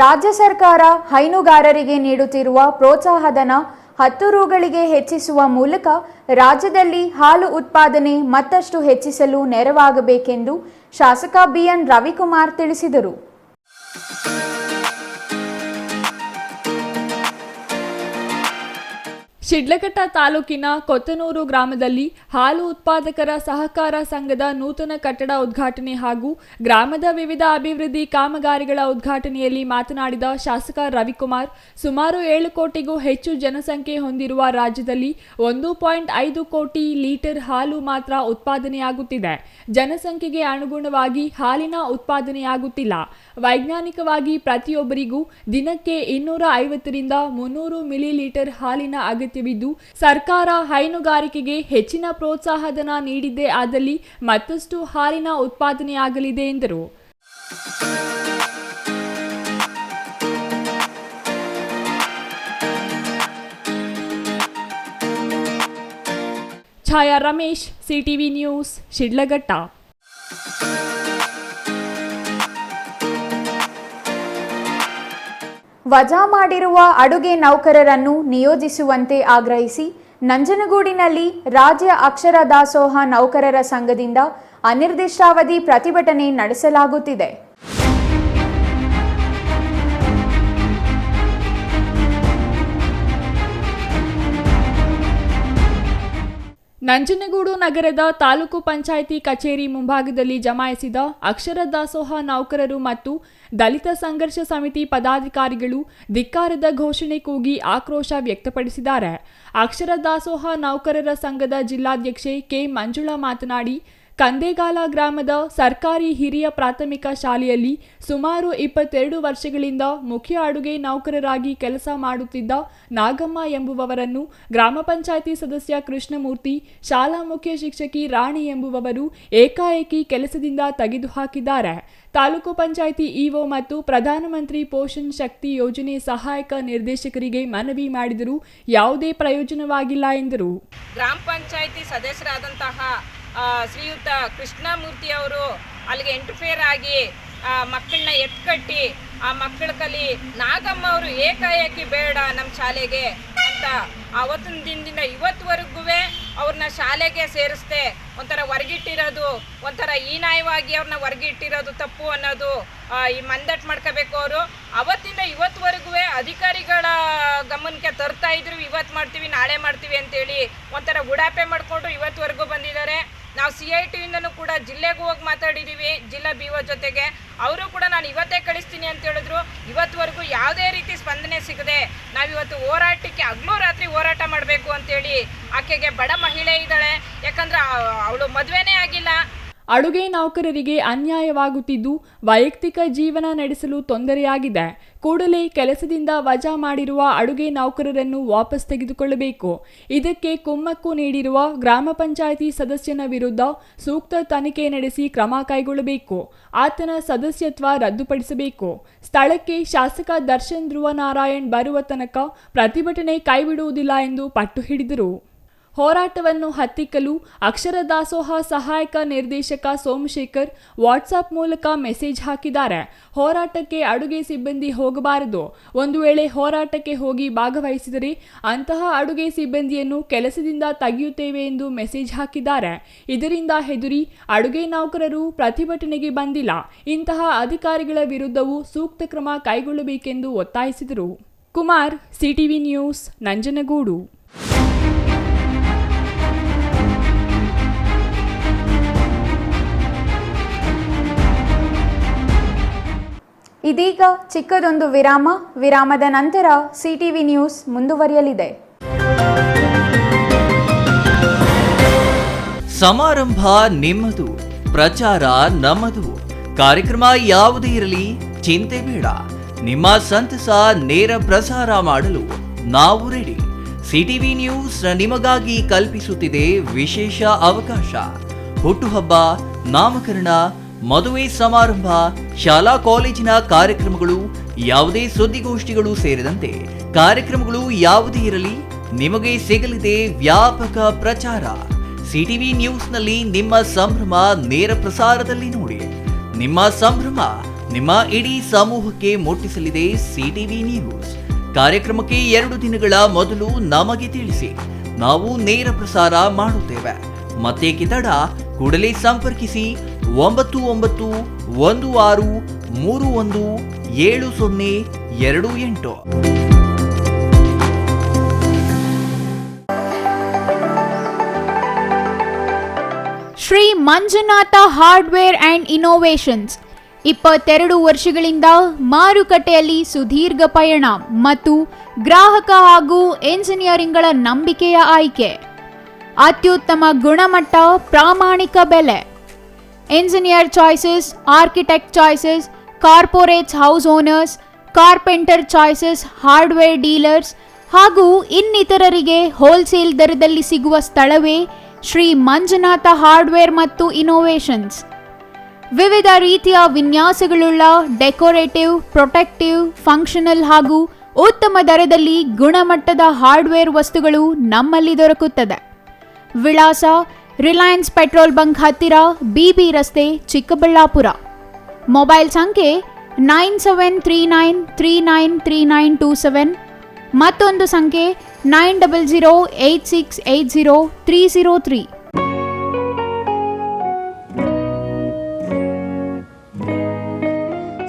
ರಾಜ್ಯ ಸರ್ಕಾರ ಹೈನುಗಾರರಿಗೆ ನೀಡುತ್ತಿರುವ ಪ್ರೋತ್ಸಾಹಧನ 10 ರೂಗಳಿಗೆ ಹೆಚ್ಚಿಸುವ ಮೂಲಕ ರಾಜ್ಯದಲ್ಲಿ ಹಾಲು ಉತ್ಪಾದನೆ ಮತ್ತಷ್ಟು ಹೆಚ್ಚಿಸಲು ನೆರವಾಗಬೇಕೆಂದು ಶಾಸಕ BN ರವಿಕುಮಾರ್ ತಿಳಿಸಿದರು. ಶಿಡ್ಲಘಟ್ಟ ತಾಲೂಕಿನ ಕೊತ್ತನೂರು ಗ್ರಾಮದಲ್ಲಿ ಹಾಲು ಉತ್ಪಾದಕರ ಸಹಕಾರ ಸಂಘದ ನೂತನ ಕಟ್ಟಡ ಉದ್ಘಾಟನೆ ಹಾಗೂ ಗ್ರಾಮದ ವಿವಿಧ ಅಭಿವೃದ್ಧಿ ಕಾಮಗಾರಿಗಳ ಉದ್ಘಾಟನೆಯಲ್ಲಿ ಮಾತನಾಡಿದ ಶಾಸಕ ರವಿಕುಮಾರ್, ಸುಮಾರು 7 ಕೋಟಿಗೂ ಹೆಚ್ಚು ಜನಸಂಖ್ಯೆ ಹೊಂದಿರುವ ರಾಜ್ಯದಲ್ಲಿ 1.5 ಕೋಟಿ ಲೀಟರ್ ಹಾಲು ಮಾತ್ರ ಉತ್ಪಾದನೆಯಾಗುತ್ತಿದೆ. ಜನಸಂಖ್ಯೆಗೆ ಅನುಗುಣವಾಗಿ ಹಾಲಿನ ಉತ್ಪಾದನೆಯಾಗುತ್ತಿಲ್ಲ. ವೈಜ್ಞಾನಿಕವಾಗಿ ಪ್ರತಿಯೊಬ್ಬರಿಗೂ ದಿನಕ್ಕೆ 250ರಿಂದ 300 ಮಿಲಿಲೀಟರ್ ಹಾಲಿನ ಅಗತ್ಯವಿದ್ದು, ಸರ್ಕಾರ ಹೈನುಗಾರಿಕೆಗೆ ಹೆಚ್ಚಿನ ಪ್ರೋತ್ಸಾಹಧನ ನೀಡಿದ್ದೇ ಆದಲ್ಲಿ ಮತ್ತಷ್ಟು ಹಾಲಿನ ಉತ್ಪಾದನೆಯಾಗಲಿದೆ ಎಂದರು. ಛಾಯಾ ರಮೇಶ್, CTV ನ್ಯೂಸ್, ಶಿಡ್ಲಘಟ್ಟ. ವಜಾ ಮಾಡಿರುವ ಅಡುಗೆ ನೌಕರರನ್ನು ನಿಯೋಜಿಸುವಂತೆ ಆಗ್ರಹಿಸಿ ನಂಜನಗೂಡಿನಲ್ಲಿ ರಾಜ್ಯ ಅಕ್ಷರ ದಾಸೋಹ ನೌಕರರ ಸಂಘದಿಂದ ಅನಿರ್ದಿಷ್ಟಾವಧಿ ಪ್ರತಿಭಟನೆ ನಡೆಸಲಾಗುತ್ತಿದೆ. ನಂಜನಗೂಡು ನಗರದ ತಾಲೂಕು ಪಂಚಾಯಿತಿ ಕಚೇರಿ ಮುಂಭಾಗದಲ್ಲಿ ಜಮಾಯಿಸಿದ ಅಕ್ಷರ ದಾಸೋಹ ನೌಕರರು ಮತ್ತು ದಲಿತ ಸಂಘರ್ಷ ಸಮಿತಿ ಪದಾಧಿಕಾರಿಗಳು ಧಿಕ್ಕಾರದ ಘೋಷಣೆ ಕೂಗಿ ಆಕ್ರೋಶ ವ್ಯಕ್ತಪಡಿಸಿದ್ದಾರೆ. ಅಕ್ಷರ ದಾಸೋಹ ನೌಕರರ ಸಂಘದ ಜಿಲ್ಲಾಧ್ಯಕ್ಷೆ ಕೆ ಮಂಜುಳಾ ಮಾತನಾಡಿ, ಕಂದೇಗಾಲ ಗ್ರಾಮದ ಸರ್ಕಾರಿ ಹಿರಿಯ ಪ್ರಾಥಮಿಕ ಶಾಲೆಯಲ್ಲಿ ಸುಮಾರು 22 ವರ್ಷಗಳಿಂದ ಮುಖ್ಯ ಅಡುಗೆ ನೌಕರರಾಗಿ ಕೆಲಸ ಮಾಡುತ್ತಿದ್ದ ನಾಗಮ್ಮ ಎಂಬುವವರನ್ನು ಗ್ರಾಮ ಪಂಚಾಯಿತಿ ಸದಸ್ಯ ಕೃಷ್ಣಮೂರ್ತಿ, ಶಾಲಾ ಮುಖ್ಯ ಶಿಕ್ಷಕಿ ರಾಣಿ ಎಂಬುವವರು ಏಕಾಏಕಿ ಕೆಲಸದಿಂದ ತೆಗೆದುಹಾಕಿದ್ದಾರೆ. ತಾಲೂಕು ಪಂಚಾಯಿತಿ ಇಒ ಮತ್ತು ಪ್ರಧಾನಮಂತ್ರಿ ಪೋಷಣ್ ಶಕ್ತಿ ಯೋಜನೆ ಸಹಾಯಕ ನಿರ್ದೇಶಕರಿಗೆ ಮನವಿ ಮಾಡಿದರೂ ಯಾವುದೇ ಪ್ರಯೋಜನವಾಗಿಲ್ಲ ಎಂದರು. ಗ್ರಾಮ ಪಂಚಾಯಿತಿ ಸದಸ್ಯರಾದಂತಹ ಶ್ರೀಯುತ ಕೃಷ್ಣಮೂರ್ತಿ ಅವರು ಅಲ್ಲಿಗೆ ಇಂಟರ್ಫಿಯರ್ ಆಗಿ ಮಕ್ಕಳನ್ನ ಎತ್ಕಟ್ಟಿ ಆ ಮಕ್ಕಳ ಕಲಿ ನಾಗಮ್ಮ ಅವರು ಏಕಾಏಕಿ ಬೇಡ ನಮ್ಮ ಶಾಲೆಗೆ ಅಂತ ಆವತ್ತಿನ ದಿನದಿಂದ ಇವತ್ತುವರೆಗೂ ಅವ್ರನ್ನ ಶಾಲೆಗೆ ಸೇರಿಸ್ದೆ ಒಂಥರ ಹೊರಗಿಟ್ಟಿರೋದು, ಒಂಥರ ಹೀನಾಯವಾಗಿ ಅವ್ರನ್ನ ಹೊರಗಿಟ್ಟಿರೋದು ತಪ್ಪು ಅನ್ನೋದು ಈ ಮಂದಟ್ ಮಾಡ್ಕೋಬೇಕು. ಅವರು ಅವತ್ತಿಂದ ಇವತ್ತುವರೆಗೂ ಅಧಿಕಾರಿಗಳ ಗಮನಕ್ಕೆ ತರ್ತಾ ಇದ್ರು, ಇವತ್ತು ಮಾಡ್ತೀವಿ ನಾಳೆ ಮಾಡ್ತೀವಿ ಅಂತೇಳಿ ಒಂಥರ ಉಡಾಪೆ ಮಾಡಿಕೊಂಡು ಇವತ್ತುವರೆಗೂ ಬಂದಿದ್ದಾರೆ. ನಾವು CITಯಿಂದನೂ ಕೂಡ ಜಿಲ್ಲೆಗೂ ಹೋಗಿ ಮಾತಾಡಿದ್ದೀವಿ, ಜಿಲ್ಲಾ BO ಜೊತೆಗೆ. ಅವರು ಕೂಡ ನಾನು ಇವತ್ತೇ ಕಳಿಸ್ತೀನಿ ಅಂತ ಹೇಳಿದ್ರು. ಇವತ್ತುವರೆಗೂ ಯಾವುದೇ ರೀತಿ ಸ್ಪಂದನೆ ಸಿಗದೆ ನಾವಿವತ್ತು ಹೋರಾಟಕ್ಕೆ ಹಗಲು ರಾತ್ರಿ ಹೋರಾಟ ಮಾಡಬೇಕು ಅಂತೇಳಿ. ಆಕೆಗೆ ಬಡ ಮಹಿಳೆ ಇದ್ದಾಳೆ, ಯಾಕಂದ್ರೆ ಅವಳು ಮದುವೆನೇ ಆಗಿಲ್ಲ. ಅಡುಗೆ ನೌಕರರಿಗೆ ಅನ್ಯಾಯವಾಗುತ್ತಿದ್ದು ವೈಯಕ್ತಿಕ ಜೀವನ ನಡೆಸಲು ತೊಂದರೆಯಾಗಿದೆ. ಕೂಡಲೇ ಕೆಲಸದಿಂದ ವಜಾ ಮಾಡಿರುವ ಅಡುಗೆ ನೌಕರರನ್ನು ವಾಪಸ್ ತೆಗೆದುಕೊಳ್ಳಬೇಕು. ಇದಕ್ಕೆ ಕುಮ್ಮಕ್ಕು ನೀಡಿರುವ ಗ್ರಾಮ ಪಂಚಾಯಿತಿ ಸದಸ್ಯನ ವಿರುದ್ಧ ಸೂಕ್ತ ತನಿಖೆ ನಡೆಸಿ ಕ್ರಮ ಕೈಗೊಳ್ಳಬೇಕು. ಆತನ ಸದಸ್ಯತ್ವ ರದ್ದುಪಡಿಸಬೇಕು. ಸ್ಥಳಕ್ಕೆ ಶಾಸಕ ದರ್ಶನ್ ಧ್ರುವನಾರಾಯಣ್ ಬರುವ ತನಕ ಪ್ರತಿಭಟನೆ ಕೈಬಿಡುವುದಿಲ್ಲ ಎಂದು ಪಟ್ಟು ಹಿಡಿದರು. ಹೋರಾಟವನ್ನು ಹತ್ತಿಕ್ಕಲು ಅಕ್ಷರ ದಾಸೋಹ ಸಹಾಯಕ ನಿರ್ದೇಶಕ ಸೋಮಶೇಖರ್ ವಾಟ್ಸಾಪ್ ಮೂಲಕ ಮೆಸೇಜ್ ಹಾಕಿದ್ದಾರೆ. ಹೋರಾಟಕ್ಕೆ ಅಡುಗೆ ಸಿಬ್ಬಂದಿ ಹೋಗಬಾರದು. ಒಂದು ವೇಳೆ ಹೋರಾಟಕ್ಕೆ ಹೋಗಿ ಭಾಗವಹಿಸಿದರೆ ಅಂತಹ ಅಡುಗೆ ಸಿಬ್ಬಂದಿಯನ್ನು ಕೆಲಸದಿಂದ ತೆಗೆಯುತ್ತೇವೆ ಎಂದು ಮೆಸೇಜ್ ಹಾಕಿದ್ದಾರೆ. ಇದರಿಂದ ಹೆದರಿ ಅಡುಗೆ ನೌಕರರು ಪ್ರತಿಭಟನೆಗೆ ಬಂದಿಲ್ಲ. ಇಂತಹ ಅಧಿಕಾರಿಗಳ ವಿರುದ್ಧವೂ ಸೂಕ್ತ ಕ್ರಮ ಕೈಗೊಳ್ಳಬೇಕೆಂದು ಒತ್ತಾಯಿಸಿದರು. Kumar, CTV news, Nanjangud. ಇದೀಗ ಚಿಕ್ಕದೊಂದು ವಿರಾಮ. ವಿರಾಮದ ನಂತರ CTV ನ್ಯೂಸ್ ಮುಂದುವರಿಯಲಿದೆ. ಸಮಾರಂಭ ನಿಮ್ಮದು, ಪ್ರಚಾರ ನಮ್ಮದು. ಕಾರ್ಯಕ್ರಮ ಯಾವುದೇ ಇರಲಿ ಚಿಂತೆ ಬೇಡ. ನಿಮ್ಮ ಸಂತಸ ನೇರ ಪ್ರಸಾರ ಮಾಡಲು ನಾವು ರೆಡಿ. CTV ನ್ಯೂಸ್ ನಿಮಗಾಗಿ ಕಲ್ಪಿಸುತ್ತಿದೆ ವಿಶೇಷ ಅವಕಾಶ. ಹುಟ್ಟುಹಬ್ಬ, ನಾಮಕರಣ, ಮದುವೆ ಸಮಾರಂಭ, ಶಾಲಾ ಕಾಲೇಜಿನ ಕಾರ್ಯಕ್ರಮಗಳು, ಯಾವುದೇ ಸುದ್ದಿಗೋಷ್ಠಿಗಳು ಸೇರಿದಂತೆ ಕಾರ್ಯಕ್ರಮಗಳು ಯಾವುದೇ ಇರಲಿ ನಿಮಗೆ ಸಿಗಲಿದೆ ವ್ಯಾಪಕ ಪ್ರಚಾರ. CTV ನ್ಯೂಸ್ನಲ್ಲಿ ನಿಮ್ಮ ಸಂಭ್ರಮ ನೇರ ಪ್ರಸಾರದಲ್ಲಿ ನೋಡಿ. ನಿಮ್ಮ ಸಂಭ್ರಮ ನಿಮ್ಮ ಇಡೀ ಸಮೂಹಕ್ಕೆ ಮುಟ್ಟಿಸಲಿದೆ CTV ನ್ಯೂಸ್. ಕಾರ್ಯಕ್ರಮಕ್ಕೆ 2 ದಿನಗಳ ಮೊದಲು ನಮಗೆ ತಿಳಿಸಿ, ನಾವು ನೇರ ಪ್ರಸಾರ ಮಾಡುತ್ತೇವೆ. ಮತ್ತೆ ಕಿತಡ ಕೂಡಲೇ ಸಂಪರ್ಕಿಸಿ 9916317028. Shri Manjunatha hardware and innovations 22 ವರ್ಷಗಳಿಂದ ಮಾರುಕಟ್ಟೆಯಲ್ಲಿ ಸುದೀರ್ಘ ಪಯಣ ಮತ್ತು ಗ್ರಾಹಕ ಹಾಗೂ ಎಂಜಿನಿಯರಿಂಗ್ಗಳ ನಂಬಿಕೆಯ ಆಯ್ಕೆ. ಅತ್ಯುತ್ತಮ ಗುಣಮಟ್ಟ, ಪ್ರಾಮಾಣಿಕ ಬೆಲೆ. Engineer choices, architect choices, corporates, house owners, carpenter choices, hardware dealers ಹಾಗೂ ಇನ್ನಿತರರಿಗೆ ಹೋಲ್ಸೇಲ್ ದರದಲ್ಲಿ ಸಿಗುವ ಸ್ಥಳವೇ ಶ್ರೀ ಮಂಜುನಾಥ ಹಾರ್ಡ್ವೇರ್ ಮತ್ತು ಇನ್ನೋವೇಷನ್ಸ್. ವಿವಿಧ ರೀತಿಯ ವಿನ್ಯಾಸಗಳುಳ್ಳ ಡೆಕೋರೇಟಿವ್, ಪ್ರೊಟೆಕ್ಟಿವ್, ಫಂಕ್ಷನಲ್ ಹಾಗೂ ಉತ್ತಮ ದರದಲ್ಲಿ ಗುಣಮಟ್ಟದ ಹಾರ್ಡ್ವೇರ್ ವಸ್ತುಗಳು ನಮ್ಮಲ್ಲಿ ದೊರಕುತ್ತದೆ. ವಿಳಾಸ: ರಿಲಯನ್ಸ್ ಪೆಟ್ರೋಲ್ ಬಂಕ್ ಹತ್ತಿರ, BB ರಸ್ತೆ, ಚಿಕ್ಕಬಳ್ಳಾಪುರ. ಮೊಬೈಲ್ ಸಂಖ್ಯೆ 9739393927. ಮತ್ತೊಂದು ಸಂಖ್ಯೆ 9008680303.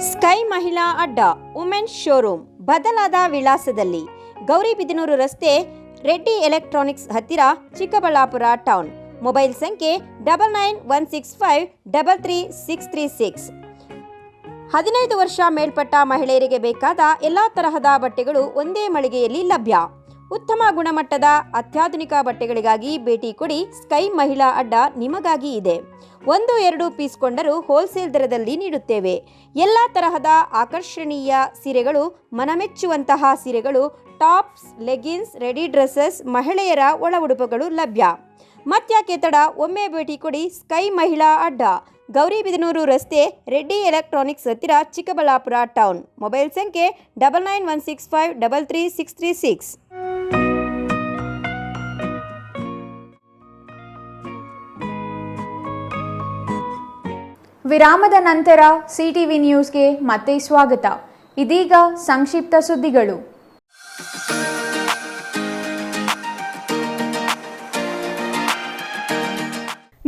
ಸ್ಕೈ ಮಹಿಳಾ ಅಡ್ಡ ವುಮೆನ್ಸ್ ಶೋರೂಮ್ ಬದಲಾದ ವಿಳಾಸದಲ್ಲಿ, ಗೌರಿಬಿದನೂರು ರಸ್ತೆ, ರೆಡ್ಡಿ ಎಲೆಕ್ಟ್ರಾನಿಕ್ಸ್ ಹತ್ತಿರ, ಚಿಕ್ಕಬಳ್ಳಾಪುರ ಟೌನ್. ಮೊಬೈಲ್ ಸಂಖ್ಯೆ 9916533636. 15 ವರ್ಷ ಮೇಲ್ಪಟ್ಟ ಮಹಿಳೆಯರಿಗೆ ಬೇಕಾದ ಎಲ್ಲ ತರಹದ ಬಟ್ಟೆಗಳು ಒಂದೇ ಮಳಿಗೆಯಲ್ಲಿ ಲಭ್ಯ. ಉತ್ತಮ ಗುಣಮಟ್ಟದ ಅತ್ಯಾಧುನಿಕ ಬಟ್ಟೆಗಳಿಗಾಗಿ ಭೇಟಿ ಕೊಡಿ. ಸ್ಕೈ ಮಹಿಳಾ ಅಡ್ಡ ನಿಮಗಾಗಿ ಇದೆ. 1-2 ಪೀಸ್ ಕೊಂಡರೂ ಹೋಲ್ಸೇಲ್ ದರದಲ್ಲಿ ನೀಡುತ್ತೇವೆ. ಎಲ್ಲ ತರಹದ ಆಕರ್ಷಣೀಯ ಸೀರೆಗಳು, ಮನಮೆಚ್ಚುವಂತಹ ಸೀರೆಗಳು, ಟಾಪ್ಸ್, ಲೆಗಿನ್ಸ್, ರೆಡಿ ಡ್ರೆಸ್ಸಸ್, ಮಹಿಳೆಯರ ಒಳ ಉಡುಪುಗಳು ಲಭ್ಯ. ಮತ್ತ್ಯಾಕೆ ತಡ, ಒಮ್ಮೆ ಭೇಟಿ ಕೊಡಿ. ಸ್ಕೈ ಮಹಿಳಾ ಅಡ್ಡ, ಗೌರಿಬಿದನೂರು ರಸ್ತೆ, ರೆಡ್ಡಿ ಎಲೆಕ್ಟ್ರಾನಿಕ್ಸ್ ಹತ್ತಿರ, ಚಿಕ್ಕಬಳ್ಳಾಪುರ ಟೌನ್. ಮೊಬೈಲ್ ಸಂಖ್ಯೆ 9916533636. ವಿರಾಮದ ನಂತರ ಸಿಟಿವಿ ನ್ಯೂಸ್ಗೆ ಮತ್ತೆ ಸ್ವಾಗತ. ಇದೀಗ ಸಂಕ್ಷಿಪ್ತ ಸುದ್ದಿಗಳು.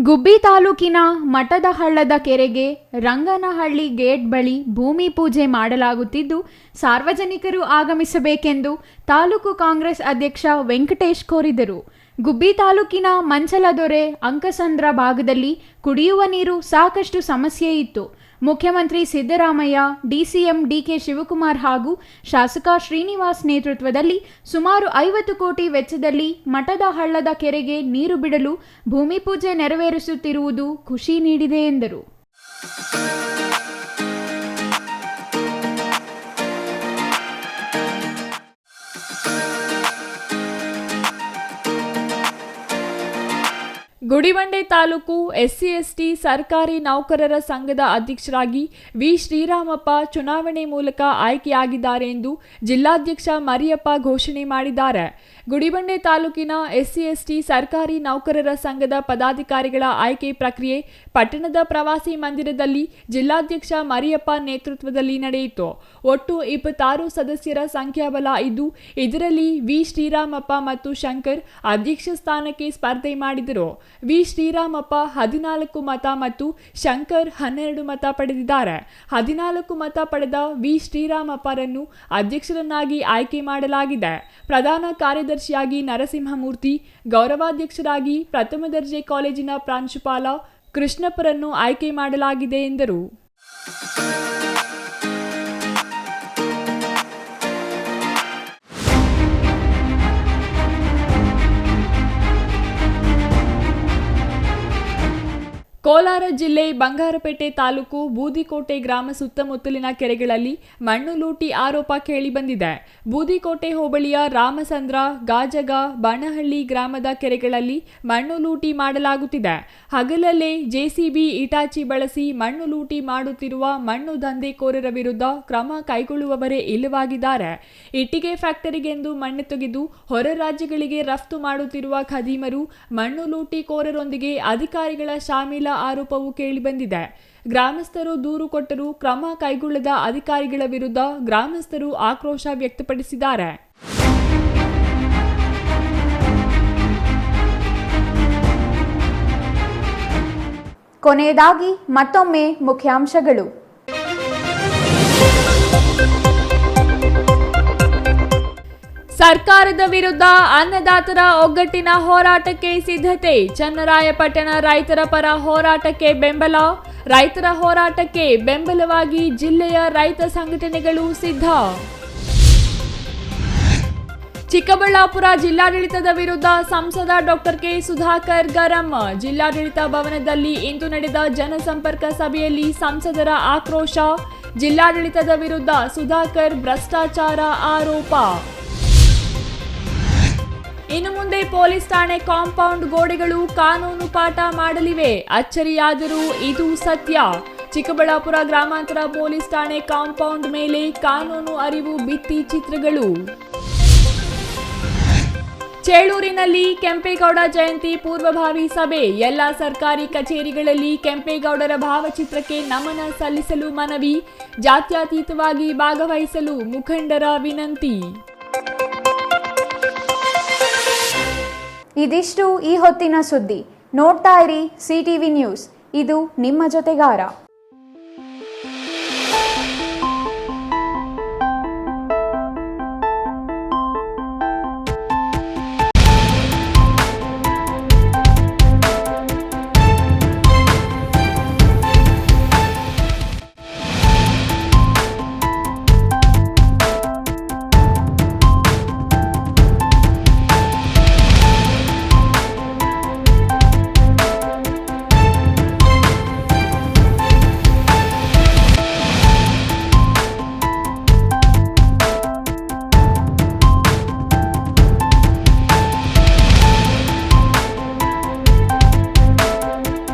ಗುಬ್ಬಿ ತಾಲೂಕಿನ ಮಠದಹಳ್ಳದ ಕೆರೆಗೆ ರಂಗನಹಳ್ಳಿ ಗೇಟ್ ಬಳಿ ಭೂಮಿ ಪೂಜೆ ಮಾಡಲಾಗುತ್ತಿದ್ದು, ಸಾರ್ವಜನಿಕರು ಆಗಮಿಸಬೇಕೆಂದು ತಾಲೂಕು ಕಾಂಗ್ರೆಸ್ ಅಧ್ಯಕ್ಷ ವೆಂಕಟೇಶ್ ಕೋರಿದರು. ಗುಬ್ಬಿ ತಾಲೂಕಿನ ಮಂಚಲದೊರೆ ಅಂಕಸಂದ್ರ ಭಾಗದಲ್ಲಿ ಕುಡಿಯುವ ನೀರು ಸಾಕಷ್ಟು ಸಮಸ್ಯೆ ಇತ್ತು. ಮುಖ್ಯಮಂತ್ರಿ ಸಿದ್ದರಾಮಯ್ಯ, ಡಿಸಿಎಂ ಡಿಕೆ ಶಿವಕುಮಾರ್ ಹಾಗೂ ಶಾಸಕ ಶ್ರೀನಿವಾಸ್ ನೇತೃತ್ವದಲ್ಲಿ ಸುಮಾರು 50 ಕೋಟಿ ವೆಚ್ಚದಲ್ಲಿ ಮಠದ ಹಳ್ಳದ ಕೆರೆಗೆ ನೀರು ಬಿಡಲು ಭೂಮಿ ಪೂಜೆ ನೆರವೇರಿಸುತ್ತಿರುವುದು ಖುಷಿ ನೀಡಿದೆ ಎಂದರು. ಗುಡಿಬಂಡೆ ತಾಲೂಕು SC/ST ಸರ್ಕಾರಿ ನೌಕರರ ಸಂಘದ ಅಧ್ಯಕ್ಷರಾಗಿ ವಿ ಶ್ರೀರಾಮಪ್ಪ ಚುನಾವಣೆ ಮೂಲಕ ಆಯ್ಕೆಯಾಗಿದ್ದಾರೆ ಎಂದು ಜಿಲ್ಲಾಧ್ಯಕ್ಷ ಮರಿಯಪ್ಪ ಘೋಷಣೆ ಮಾಡಿದ್ದಾರೆ. ಗುಡಿಬಂಡೆ ತಾಲೂಕಿನ SC/ST ಸರ್ಕಾರಿ ನೌಕರರ ಸಂಘದ ಪದಾಧಿಕಾರಿಗಳ ಆಯ್ಕೆ ಪ್ರಕ್ರಿಯೆ ಪಟ್ಟಣದ ಪ್ರವಾಸಿ ಮಂದಿರದಲ್ಲಿ ಜಿಲ್ಲಾಧ್ಯಕ್ಷ ಮರಿಯಪ್ಪ ನೇತೃತ್ವದಲ್ಲಿ ನಡೆಯಿತು. ಒಟ್ಟು 26 ಸದಸ್ಯರ ಸಂಖ್ಯಾಬಲ ಇದ್ದು, ಇದರಲ್ಲಿ ವಿ ಶ್ರೀರಾಮಪ್ಪ ಮತ್ತು ಶಂಕರ್ ಅಧ್ಯಕ್ಷ ಸ್ಥಾನಕ್ಕೆ ಸ್ಪರ್ಧೆ ಮಾಡಿದರು. ವಿ ಶ್ರೀರಾಮಪ್ಪ 14 ಮತ ಮತ್ತು ಶಂಕರ್ 12 ಮತ ಪಡೆದಿದ್ದಾರೆ. 14 ಮತ ಪಡೆದ ವಿ ಶ್ರೀರಾಮಪ್ಪರನ್ನು ಅಧ್ಯಕ್ಷರನ್ನಾಗಿ ಆಯ್ಕೆ ಮಾಡಲಾಗಿದೆ. ಪ್ರಧಾನ ಕಾರ್ಯದರ್ಶಿಯಾಗಿ ನರಸಿಂಹಮೂರ್ತಿ, ಗೌರವಾಧ್ಯಕ್ಷರಾಗಿ ಪ್ರಥಮ ದರ್ಜೆ ಕಾಲೇಜಿನ ಪ್ರಾಂಶುಪಾಲ ಕೃಷ್ಣಪ್ಪರನ್ನು ಆಯ್ಕೆ ಮಾಡಲಾಗಿದೆ ಎಂದರು. ಕೋಲಾರ ಜಿಲ್ಲೆ ಬಂಗಾರಪೇಟೆ ತಾಲೂಕು ಬೂದಿಕೋಟೆ ಗ್ರಾಮ ಸುತ್ತಮುತ್ತಲಿನ ಕೆರೆಗಳಲ್ಲಿ ಮಣ್ಣು ಲೂಟಿ ಆರೋಪ ಕೇಳಿಬಂದಿದೆ. ಬೂದಿಕೋಟೆ ಹೋಬಳಿಯ ರಾಮಸಂದ್ರ, ಗಾಜಗ, ಬಣಹಳ್ಳಿ ಗ್ರಾಮದ ಕೆರೆಗಳಲ್ಲಿ ಮಣ್ಣು ಲೂಟಿ ಮಾಡಲಾಗುತ್ತಿದೆ. ಹಗಲಲ್ಲೇ JCB, ಇಟಾಚಿ ಬಳಸಿ ಮಣ್ಣು ಲೂಟಿ ಮಾಡುತ್ತಿರುವ ಮಣ್ಣು ದಂಧೆಕೋರರ ವಿರುದ್ಧ ಕ್ರಮ ಕೈಗೊಳ್ಳುವವರೇ ಇಲ್ಲವಾಗಿದ್ದಾರೆ. ಇಟ್ಟಿಗೆ ಫ್ಯಾಕ್ಟರಿಗೆಂದು ಮಣ್ಣು ತೆಗೆದು ಹೊರ ರಾಜ್ಯಗಳಿಗೆ ರಫ್ತು ಮಾಡುತ್ತಿರುವ ಖದೀಮರು, ಮಣ್ಣು ಲೂಟಿಕೋರರೊಂದಿಗೆ ಅಧಿಕಾರಿಗಳ ಶಾಮೀಲ ಆರೋಪವು ಕೇಳಿಬಂದಿದೆ. ಗ್ರಾಮಸ್ಥರು ದೂರು ಕೊಟ್ಟರೂ ಕ್ರಮ ಕೈಗೊಳ್ಳದ ಅಧಿಕಾರಿಗಳ ವಿರುದ್ಧ ಗ್ರಾಮಸ್ಥರು ಆಕ್ರೋಶ ವ್ಯಕ್ತಪಡಿಸಿದ್ದಾರೆ. ಕೊನೆಯದಾಗಿ ಮತ್ತೊಮ್ಮೆ ಮುಖ್ಯಾಂಶಗಳು. ಸರ್ಕಾರದ ವಿರುದ್ಧ ಅನ್ನದಾತರ ಒಗ್ಗಟ್ಟಿನ ಹೋರಾಟಕ್ಕೆ ಸಿದ್ಧತೆ. ಚನ್ನರಾಯಪಟ್ಟಣ ರೈತರ ಪರ ಹೋರಾಟಕ್ಕೆ ಬೆಂಬಲ. ರೈತರ ಹೋರಾಟಕ್ಕೆ ಬೆಂಬಲವಾಗಿ ಜಿಲ್ಲೆಯ ರೈತ ಸಂಘಟನೆಗಳು ಸಿದ್ಧ. ಚಿಕ್ಕಬಳ್ಳಾಪುರ ಜಿಲ್ಲಾಡಳಿತದ ವಿರುದ್ಧ ಸಂಸದ ಡಾಕ್ಟರ್ ಕೆ ಸುಧಾಕರ್ ಗರಂ. ಜಿಲ್ಲಾಡಳಿತ ಭವನದಲ್ಲಿ ಇಂದು ನಡೆದ ಜನಸಂಪರ್ಕ ಸಭೆಯಲ್ಲಿ ಸಂಸದರ ಆಕ್ರೋಶ. ಜಿಲ್ಲಾಡಳಿತದ ವಿರುದ್ಧ ಸುಧಾಕರ್ ಭ್ರಷ್ಟಾಚಾರ ಆರೋಪ. ಇನ್ನು ಮುಂದೆ ಪೊಲೀಸ್ ಠಾಣೆ ಕಾಂಪೌಂಡ್ ಗೋಡೆಗಳು ಕಾನೂನು ಪಾಠ ಮಾಡಲಿವೆ. ಅಚ್ಚರಿಯಾದರೂ ಇದು ಸತ್ಯ. ಚಿಕ್ಕಬಳ್ಳಾಪುರ ಗ್ರಾಮಾಂತರ ಪೊಲೀಸ್ ಠಾಣೆ ಕಾಂಪೌಂಡ್ ಮೇಲೆ ಕಾನೂನು ಅರಿವು ಭಿತ್ತಿ ಚಿತ್ರಗಳು. ಚೇಳೂರಿನಲ್ಲಿ ಕೆಂಪೇಗೌಡ ಜಯಂತಿ ಪೂರ್ವಭಾವಿ ಸಭೆ. ಎಲ್ಲ ಸರ್ಕಾರಿ ಕಚೇರಿಗಳಲ್ಲಿ ಕೆಂಪೇಗೌಡರ ಭಾವಚಿತ್ರಕ್ಕೆ ನಮನ ಸಲ್ಲಿಸಲು ಮನವಿ. ಜಾತ್ಯತೀತವಾಗಿ ಭಾಗವಹಿಸಲು ಮುಖಂಡರ ವಿನಂತಿ. ಇದಿಷ್ಟು ಈ ಹೊತ್ತಿನ ಸುದ್ದಿ. ನೋಡ್ತಾ ಇರಿ CTV ನ್ಯೂಸ್, ಇದು ನಿಮ್ಮ ಜೊತೆಗಾರ.